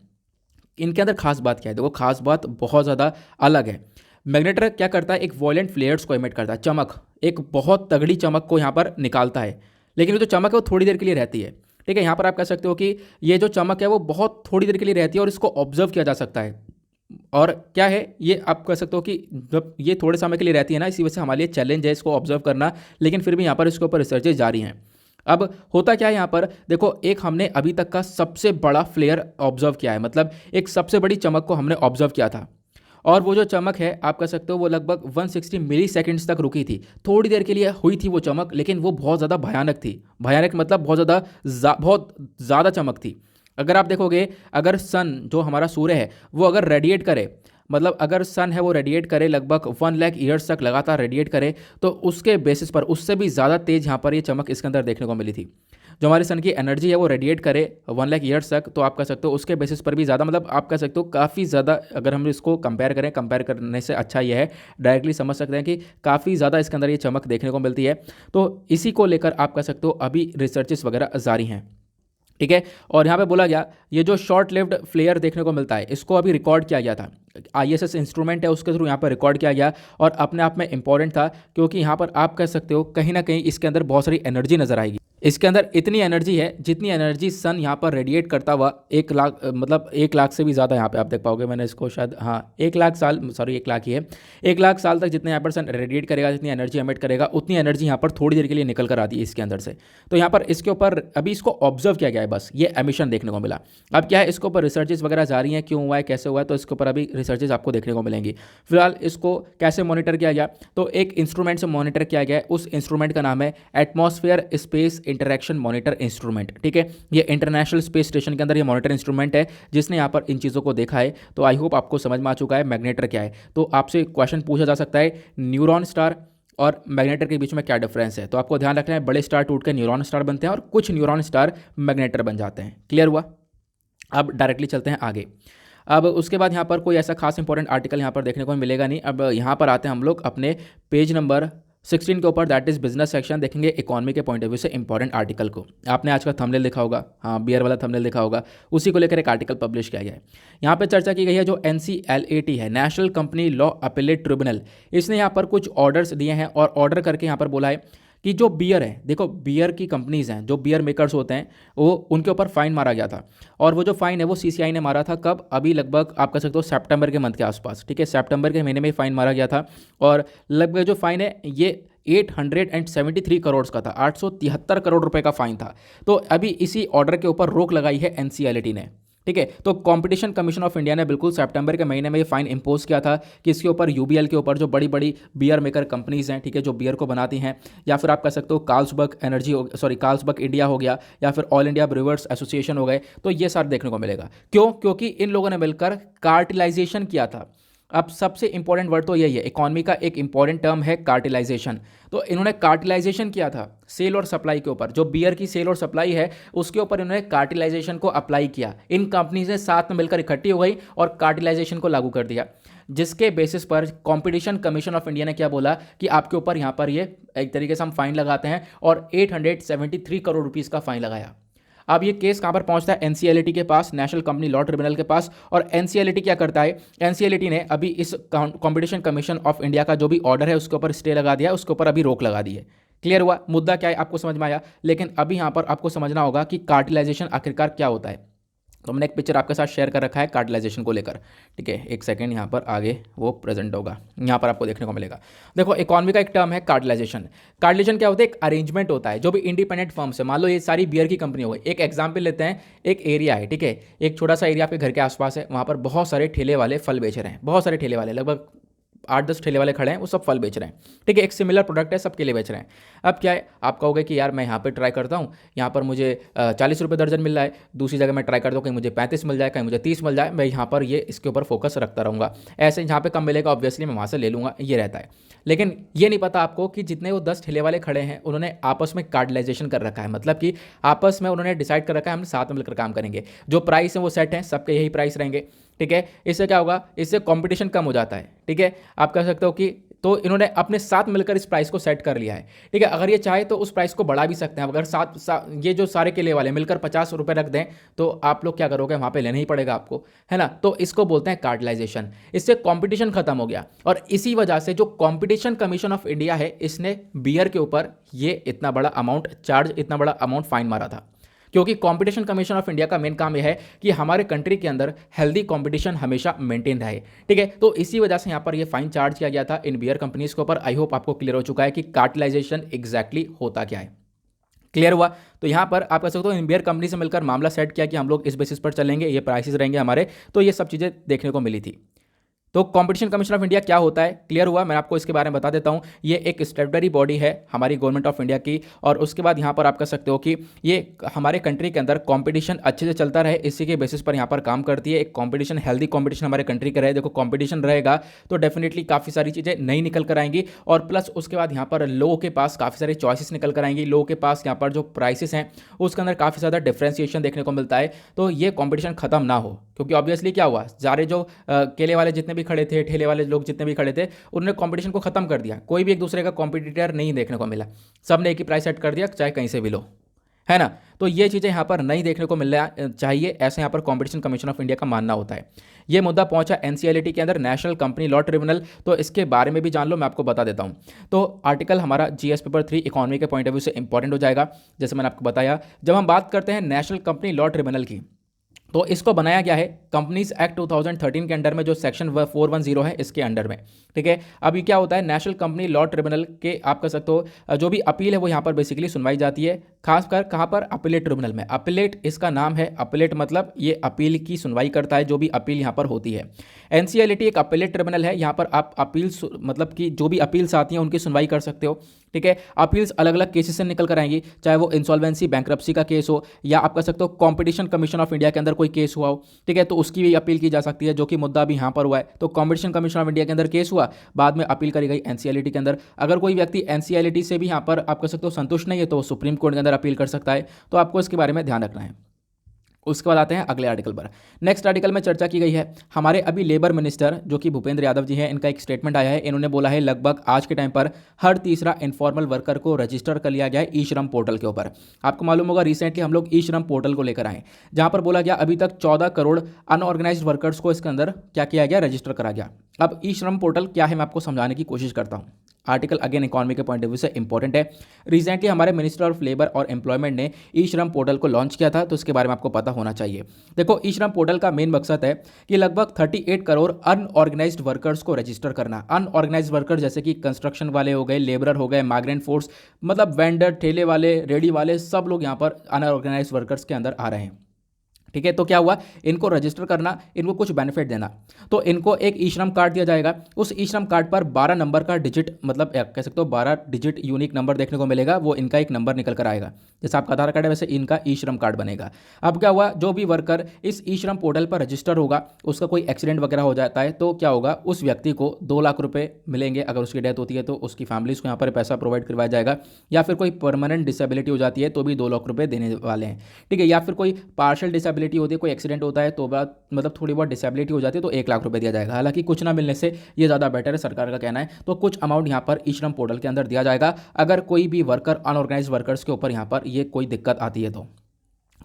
इनके अंदर खास बात क्या है, देखो खास बात बहुत ज़्यादा अलग है। मैग्नेटर क्या करता है, एक वॉयलेंट फ्लेयर्स को इमिट करता है, चमक, एक बहुत तगड़ी चमक को यहाँ पर निकालता है, लेकिन वो जो चमक है वो थोड़ी देर के लिए रहती है। ठीक है, यहाँ पर आप कह सकते हो कि ये जो चमक है वो बहुत थोड़ी देर के लिए रहती है, और इसको ऑब्जर्व किया जा सकता है। और क्या है ये, आप कह सकते हो कि जब ये थोड़े समय के लिए रहती है ना, इसी वजह से हमारे लिए चैलेंज है इसको ऑब्जर्व करना, लेकिन फिर भी यहाँ पर इसके ऊपर रिसर्चेज जारी हैं। अब होता क्या है यहाँ पर, देखो एक हमने अभी तक का सबसे बड़ा फ्लेयर ऑब्जर्व किया है, मतलब एक सबसे बड़ी चमक को हमने ऑब्जर्व किया था, और वो जो चमक है आप कह सकते हो वो लगभग 160 मिली सेकेंड्स तक रुकी थी। थोड़ी देर के लिए हुई थी वो चमक, लेकिन वो बहुत ज़्यादा भयानक थी। भयानक मतलब बहुत ज़्यादा चमक थी। अगर आप देखोगे, अगर सन जो हमारा सूर्य है वो अगर रेडिएट करे, मतलब अगर सन है वो रेडिएट करे लगभग 1 लाख ईयर्स तक लगातार रेडिएट करे, तो उसके बेसिस पर उससे भी ज़्यादा तेज़ यहाँ पर ये चमक इसके अंदर देखने को मिली थी। जो हमारे सन की एनर्जी है वो रेडिएट करे 1 लाख ईयर्स तक, तो आप कह सकते हो उसके बेसिस पर भी ज़्यादा, मतलब आप कह सकते हो काफ़ी ज़्यादा, अगर हम इसको कंपेयर करें, कंपेयर करने से अच्छा ये है, डायरेक्टली समझ सकते हैं कि काफ़ी ज़्यादा इसके अंदर ये चमक देखने को मिलती है। तो इसी को लेकर आप कह सकते हो अभी रिसर्चेस वगैरह जारी हैं। ठीक है, और यहाँ पे बोला गया ये जो शॉर्ट लिव्ड फ्लेयर देखने को मिलता है, इसको अभी रिकॉर्ड किया गया था, ISS इंस्ट्रूमेंट है उसके थ्रू यहाँ पर रिकॉर्ड किया गया, और अपने आप में इंपॉर्टेंट था, क्योंकि यहाँ पर आप कह सकते हो कहीं ना कहीं इसके अंदर बहुत सारी एनर्जी नजर आएगी। इसके अंदर इतनी एनर्जी है जितनी एनर्जी सन यहाँ पर रेडिएट करता हुआ 1 लाख, मतलब 1 लाख से भी ज़्यादा, यहाँ पे आप देख पाओगे, मैंने इसको शायद, हाँ 1 लाख साल, सॉरी 1 लाख ही है, 1 लाख साल तक जितने यहाँ पर सन रेडिएट करेगा, जितनी एनर्जी एमिट करेगा, उतनी एनर्जी यहाँ पर थोड़ी देर के लिए निकल कर आती है इसके अंदर से। तो यहाँ पर इसके ऊपर अभी इसको ऑब्जर्व किया गया है, बस ये एमिशन देखने को मिला। अब क्या है, इसके ऊपर रिसर्चेज वगैरह जारी हैं, क्यों हुआ है, कैसे हुआ है, तो इसके ऊपर अभी रिसर्चेज आपको देखने को मिलेंगी। फिलहाल इसको कैसे मॉनिटर किया गया, तो एक इंस्ट्रूमेंट से मॉनिटर किया गया है, उस इंस्ट्रूमेंट का नाम है atmosphere space interaction monitor instrument. ठीक है, ये इंटरनेशनल स्पेस स्टेशन के अंदर ये मॉनिटर इंस्ट्रूमेंट है जिसने यहाँ पर इन चीज़ों को देखा है। तो आई होप आपको समझ में आ चुका है मैग्नेटर क्या है। तो आपसे क्वेश्चन पूछा जा सकता है, न्यूरॉन स्टार और मैग्नेटर के बीच में क्या डिफरेंस है, तो आपको ध्यान रखना है, बड़े स्टार टूट के न्यूरॉन स्टार बनते हैं और कुछ न्यूरॉन स्टार मैग्नेटर बन जाते हैं। क्लियर हुआ? अब डायरेक्टली चलते हैं आगे। अब उसके बाद यहाँ पर कोई ऐसा खास इंपॉर्टेंट आर्टिकल यहाँ पर देखने को मिलेगा नहीं। अब यहाँ पर आते हैं हम लोग अपने पेज नंबर 16 के ऊपर, दैट इज बिजनेस सेक्शन, देखेंगे इकोनॉमी के पॉइंट ऑफ व्यू से इंपॉर्टेंट आर्टिकल को। आपने आज का थंबनेल देखा होगा, हाँ बियर वाला थंबनेल देखा होगा, उसी को लेकर एक आर्टिकल पब्लिश किया गया है। यहाँ पे चर्चा की गई है जो NCLAT है, national company law appellate tribunal, इसने यहाँ पर कुछ ऑर्डर्स दिए हैं, और ऑर्डर करके यहाँ पर बोला है कि जो बियर है, देखो बियर की कंपनीज हैं, जो बियर मेकर्स होते हैं, वो उनके ऊपर फाइन मारा गया था, और वो जो फाइन है वो CCI ने मारा था कब, अभी लगभग आप कह सकते हो सितंबर के मंथ के आसपास। ठीक है, सितंबर के महीने में फाइन मारा गया था, और लगभग जो फाइन है ये 873 करोड़ का था, 873 करोड़ रुपए का फाइन था। तो अभी इसी ऑर्डर के ऊपर रोक लगाई है NCLAT ने। ठीक है, तो कंपटीशन कमीशन ऑफ इंडिया ने बिल्कुल सितंबर के महीने में ये फाइन इंपोज किया था कि इसके ऊपर UBL के ऊपर जो बड़ी बड़ी बियर मेकर कंपनीज हैं, ठीक है, जो बियर को बनाती हैं, या फिर आप कह सकते हो कार्ल्सबर्ग इंडिया हो गया, या फिर ऑल इंडिया ब्रूअर्स एसोसिएशन हो गए, तो ये सारे देखने को मिलेगा। क्यों? क्योंकि इन लोगों ने मिलकर कार्टेलाइजेशन किया था। अब सबसे इंपॉर्टेंट वर्ड तो यही है, इकोनॉमी का एक इंपॉर्टेंट टर्म है कार्टिलाइजेशन। तो इन्होंने कार्टिलाइजेशन किया था सेल और सप्लाई के ऊपर, जो बियर की सेल और सप्लाई है उसके ऊपर इन्होंने कार्टिलाइजेशन को अप्लाई किया। इन कंपनीज ने साथ में मिलकर इकट्ठी हो गई और कार्टिलाइजेशन को लागू कर दिया, जिसके बेसिस पर कंपटीशन कमीशन ऑफ इंडिया ने क्या बोला कि आपके ऊपर यहाँ पर ये एक तरीके से हम फाइन लगाते हैं, और 873 करोड़ रुपीज़ का फाइन लगाया। अब ये केस कहाँ पर पहुंचता है, एनसीएलटी के पास, नेशनल कंपनी लॉ ट्रिब्यूनल के पास। और एनसीएलटी क्या करता है, एनसीएलटी ने अभी इस कंपटीशन कमीशन ऑफ इंडिया का जो भी ऑर्डर है उसके ऊपर स्टे लगा दिया, उसके ऊपर अभी रोक लगा दी है। क्लियर हुआ, मुद्दा क्या है आपको समझ में आया। लेकिन अभी यहाँ पर आपको समझना होगा कि कार्टिलाइजेशन आखिरकार क्या होता है। तो मैंने एक पिक्चर आपके साथ शेयर कर रखा है कार्टिलाइजेशन को लेकर, ठीक है, एक सेकंड, यहाँ पर आगे वो प्रेजेंट होगा, यहाँ पर आपको देखने को मिलेगा। देखो, इकोनॉमी का एक टर्म है कार्टिलाइजेशन। कार्टिलाइजेशन क्या होता है, एक अरेंजमेंट होता है जो भी इंडिपेंडेंट फर्म्स है, मान लो ये सारी बियर की कंपनी हो गई। एक एग्जाम्पल लेते हैं, एक एरिया है, ठीक है, एक छोटा सा एरिया आपके घर के आसपास है, वहाँ पर बहुत सारे ठेले वाले फल बेच रहे हैं, बहुत सारे ठेले वाले, लगभग 8-10 ठेले वाले खड़े हैं, वो सब फल बेच रहे हैं, ठीक है, एक सिमिलर प्रोडक्ट है, सबके लिए बेच रहे हैं। अब क्या है, आप कहोगे कि यार मैं यहाँ पे ट्राई करता हूँ, यहाँ पर मुझे 40 रुपये दर्जन मिल रहा है, दूसरी जगह मैं ट्राई करता हूँ कहीं मुझे 35 मिल जाए, कहीं मुझे 30 मिल जाए, मैं यहाँ पर ये इसके ऊपर फोकस रखता रहूँगा। ऐसे जहाँ पे कम मिलेगा ऑब्वियसली मैं वहाँ से ले लूँगा, ये रहता है। लेकिन ये नहीं पता आपको कि जितने वो 10 ठेले वाले खड़े हैं उन्होंने आपस में कार्टिलाइजेशन कर रखा है, मतलब कि आपस में उन्होंने डिसाइड कर रखा है हम साथ में मिलकर काम करेंगे, जो प्राइस है वो सेट है, सबके यही प्राइस रहेंगे, ठीक है। इससे क्या होगा, इससे कंपटीशन कम हो जाता है, ठीक है। आप कह सकते हो कि तो इन्होंने अपने साथ मिलकर इस प्राइस को सेट कर लिया है, ठीक है। अगर ये चाहे तो उस प्राइस को बढ़ा भी सकते हैं, अगर ये जो सारे केले वाले मिलकर 50 रुपये रख दें तो आप लोग क्या करोगे, वहाँ पे लेना ही पड़ेगा आपको, है ना। तो इसको बोलते हैं कार्टिलाइजेशन। इससे कंपटीशन खत्म हो गया, और इसी वजह से जो कंपटीशन कमीशन ऑफ इंडिया है इसने बियर के ऊपर ये इतना बड़ा अमाउंट चार्ज, इतना बड़ा अमाउंट फाइन मारा था। क्योंकि कंपटीशन कमीशन ऑफ इंडिया का मेन काम यह है कि हमारे कंट्री के अंदर हेल्दी कंपटीशन हमेशा मेंटेन रहे, ठीक है। तो इसी वजह से यहाँ पर ये फाइन चार्ज किया गया था इन बियर कंपनीज के ऊपर। आई होप आपको क्लियर हो चुका है कि कार्टिलाइजेशन एग्जैक्टली होता क्या है। क्लियर हुआ। तो यहाँ पर आप कह सकते हो इन बियर कंपनी से मिलकर मामला सेट किया कि हम लोग इस बेसिस पर चलेंगे, ये प्राइसेस रहेंगे हमारे, तो ये सब चीज़ें देखने को मिली थी। तो कंपटीशन कमीशन ऑफ इंडिया क्या होता है, क्लियर हुआ। मैं आपको इसके बारे में बता देता हूं। ये एक स्टैट्यूटरी बॉडी है हमारी गवर्नमेंट ऑफ इंडिया की, और उसके बाद यहाँ पर आप कह सकते हो कि ये हमारे कंट्री के अंदर कंपटीशन अच्छे से चलता रहे, इसी के बेसिस पर यहाँ पर काम करती है। एक कंपटीशन, हेल्दी कंपटीशन हमारे कंट्री का रहे। देखो, कंपटीशन रहेगा तो डेफिनेटली काफ़ी सारी चीज़ें नई निकल कर आएंगी, और प्लस उसके बाद यहाँ पर लोगों के पास काफ़ी सारी चॉइसेस निकल कर आएंगी। लोगों के पास यहाँ पर जो प्राइसेस हैं उसके अंदर काफ़ी ज़्यादा डिफ्रेंसिएशन देखने को मिलता है। तो ये कंपटीशन खत्म ना हो, क्योंकि ऑब्वियसली क्या हुआ, सारे जो केले वाले जितने भी खड़े थे, ठेले वाले लोग जितने भी खड़े थे, उन्होंने कंपटीशन को खत्म कर दिया। कोई भी एक दूसरे का कॉम्पिटिटर नहीं देखने को मिला, सबने एक ही प्राइस सेट कर दिया, चाहे कहीं से भी लो, है ना। तो ये चीज़ें यहाँ पर नहीं देखने को मिलना चाहिए, ऐसे यहाँ पर कंपटीशन कमीशन ऑफ इंडिया का मानना होता है। ये मुद्दा पहुंचा एनसीएलटी के अंदर, नेशनल कंपनी लॉ ट्रिब्यूनल। तो इसके बारे में भी जान लो, मैं आपको बता देता हूँ। तो आर्टिकल हमारा जीएस पेपर 3 इकोनॉमी के पॉइंट ऑफ व्यू से इंपॉर्टेंट हो जाएगा। जैसे मैंने आपको बताया, जब हम बात करते हैं नेशनल कंपनी लॉ ट्रिब्यूनल की, तो इसको बनाया गया है कंपनीज एक्ट 2013 के अंडर में, जो सेक्शन 410 है इसके अंडर में, ठीक है। अभी क्या होता है, नेशनल कंपनी लॉ ट्रिब्यूनल के आप कह सकते हो जो भी अपील है वो यहाँ पर बेसिकली सुनवाई जाती है, खासकर कहाँ पर, अपीलेट ट्रिब्यूनल में। अपीलेट इसका नाम है, अपीलेट मतलब ये अपील की सुनवाई करता है, जो भी अपील यहाँ पर होती है। एनसीएलटी एक अपीलेट ट्रिब्यूनल है, यहाँ पर आप अपील मतलब कि जो भी अपील्स आती हैं उनकी सुनवाई कर सकते हो, ठीक है। अपील्स अलग अलग केसेस से निकल कर आएंगी, चाहे वो इंसॉल्वेंसी बैंक्रप्सी का केस हो, या आप कह सकते हो कंपटीशन कमीशन ऑफ इंडिया के अंदर कोई केस हुआ हो, ठीक है, तो उसकी भी अपील की जा सकती है, जो कि मुद्दा भी यहाँ पर हुआ है। तो कंपटीशन कमीशन ऑफ इंडिया के अंदर केस हुआ, बाद में अपील करी गई एनसीएलटी के अंदर। अगर कोई व्यक्ति एनसीएलटी से भी यहाँ पर आप कह सकते हो संतुष्ट नहीं है, तो वो सुप्रीम कोर्ट के अंदर अपील कर सकता है। तो आपको इसके बारे में ध्यान रखना है। उसके बाद आते हैं अगले आर्टिकल पर। नेक्स्ट आर्टिकल में चर्चा की गई है हमारे अभी लेबर मिनिस्टर जो कि भूपेंद्र यादव जी हैं, इनका एक स्टेटमेंट आया है। इन्होंने बोला है लगभग आज के टाइम पर हर तीसरा इनफॉर्मल वर्कर को रजिस्टर कर लिया गया है ई श्रम पोर्टल के ऊपर। आपको मालूम होगा रिसेंटली हम लोग ई श्रम पोर्टल को लेकर आए, जहां पर बोला गया अभी तक 14 करोड़ अनऑर्गेनाइज्ड वर्कर्स को इसके अंदर क्या किया गया, रजिस्टर करा गया। अब ई श्रम पोर्टल क्या है मैं आपको समझाने की कोशिश करता हूँ। आर्टिकल अगेन इकोनॉमी के पॉइंट ऑफ व्यू से इंपॉर्टेंट है। रिसेंटली हमारे मिनिस्टर ऑफ लेबर और एम्प्लॉयमेंट ने ई श्रम पोर्टल को लॉन्च किया था, तो इसके बारे में आपको पता होना चाहिए। देखो, ई श्रम पोर्टल का मेन मकसद है कि लगभग 38 करोड़ अनऑर्गेनाइज्ड वर्कर्स को रजिस्टर करना। अनऑर्गेनाइज्ड वर्कर जैसे कि कंस्ट्रक्शन वाले हो गए, लेबरर हो गए, माइग्रेंट फोर्स, मतलब वेंडर, ठेले वाले, रेडी वाले, सब लोग यहाँ पर अनऑर्गेनाइज्ड वर्कर्स के अंदर आ रहे हैं। ठीक है, तो क्या हुआ, इनको रजिस्टर करना, इनको कुछ बेनिफिट देना। तो इनको एक ई श्रम कार्ड दिया जाएगा। उस ई श्रम कार्ड पर 12 नंबर का डिजिट, मतलब कह सकते हो 12 डिजिट यूनिक नंबर देखने को मिलेगा। वो इनका एक नंबर निकल कर आएगा, जैसे आपका आधार कार्ड है वैसे इनका ई श्रम कार्ड बनेगा। अब क्या हुआ, जो भी वर्कर इस ई श्रम पोर्टल पर रजिस्टर होगा, उसका कोई एक्सीडेंट वगैरह हो जाता है तो क्या होगा, उस व्यक्ति को 2 लाख रुपये मिलेंगे। अगर उसकी डेथ होती है तो उसकी फैमिलीज को यहाँ पर पैसा प्रोवाइड करवाया जाएगा। या फिर कोई परमानेंट डिसेबिलिटी हो जाती है तो भी 2 लाख रुपये देने वाले हैं। ठीक है, या फिर कोई पार्शियल डिसेबिलिटी होती है, कोई एक्सीडेंट होता है तो बात मतलब थोड़ी बहुत डिसेबिलिटी हो जाती है तो 1 लाख रुपए दिया जाएगा। हालांकि कुछ ना मिलने से ये ज़्यादा बेटर है, सरकार का कहना है। तो कुछ अमाउंट यहाँ पर ई श्रम पोर्टल के अंदर दिया जाएगा अगर कोई भी वर्कर, अनऑर्गेनाइज वर्कर्स के ऊपर यहाँ पर ये कोई दिक्कत आती है तो।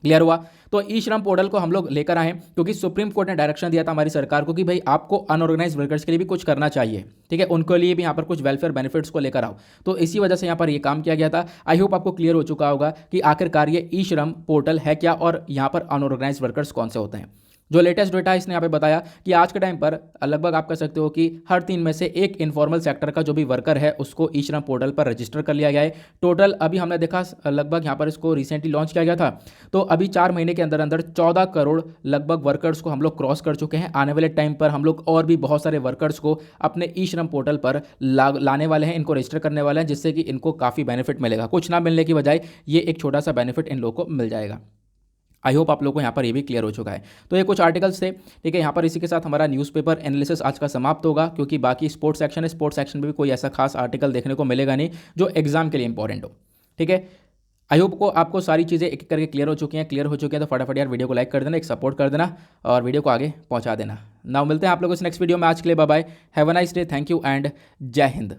क्लियर हुआ। तो ई श्रम पोर्टल को हम लोग लेकर आए क्योंकि सुप्रीम कोर्ट ने डायरेक्शन दिया था हमारी सरकार को कि भाई आपको अनऑर्गेनाइज वर्कर्स के लिए भी कुछ करना चाहिए। ठीक है, उनके लिए भी यहाँ पर कुछ वेलफेयर बेनिफिट्स को लेकर आओ। तो इसी वजह से यहाँ पर ये काम किया गया था। आई होप आपको क्लियर हो चुका होगा कि आखिरकार ये ई श्रम पोर्टल है क्या और यहाँ पर अनऑर्गेनाइज वर्कर्स कौन से होते हैं। जो लेटेस्ट डेटा इसने यहाँ पे बताया कि आज के टाइम पर लगभग आप कह सकते हो कि हर 3 में से एक इनफॉर्मल सेक्टर का जो भी वर्कर है उसको ई श्रम पोर्टल पर रजिस्टर कर लिया गया है। टोटल अभी हमने देखा लगभग यहाँ पर इसको रिसेंटली लॉन्च किया गया था, तो अभी 4 महीने के अंदर अंदर 14 करोड़ लगभग वर्कर्स को हम लोग क्रॉस कर चुके हैं। आने वाले टाइम पर हम लोग और भी बहुत सारे वर्कर्स को अपने ई श्रम पोर्टल पर लाने वाले हैं, इनको रजिस्टर करने वाले हैं, जिससे कि इनको काफ़ी बेनिफिट मिलेगा। कुछ ना मिलने की बजाय ये एक छोटा सा बेनिफिट इन लोगों को मिल जाएगा। आई होप आप लोगों को यहाँ पर ये भी क्लियर हो चुका है। तो ये कुछ आर्टिकल्स थे। ठीक है, यहाँ पर इसी के साथ हमारा न्यूज़पेपर एनालिसिस आज का समाप्त होगा, क्योंकि बाकी स्पोर्ट्स सेक्शन है, स्पोर्ट्स सेक्शन में भी कोई ऐसा खास आर्टिकल देखने को मिलेगा नहीं जो एग्जाम के लिए इंपॉर्टेंट हो। ठीक है, आई होप को आपको सारी चीज़ें एक एक करके क्लियर हो चुकी हैं। तो फटाफट यार वीडियो को लाइक कर देना, एक सपोर्ट कर देना और वीडियो को आगे पहुँचा देना। नाउ मिलते हैं आप लोगों से नेक्स्ट वीडियो में। आज के लिए bye bye, have a nice day, thank you and जय हिंद।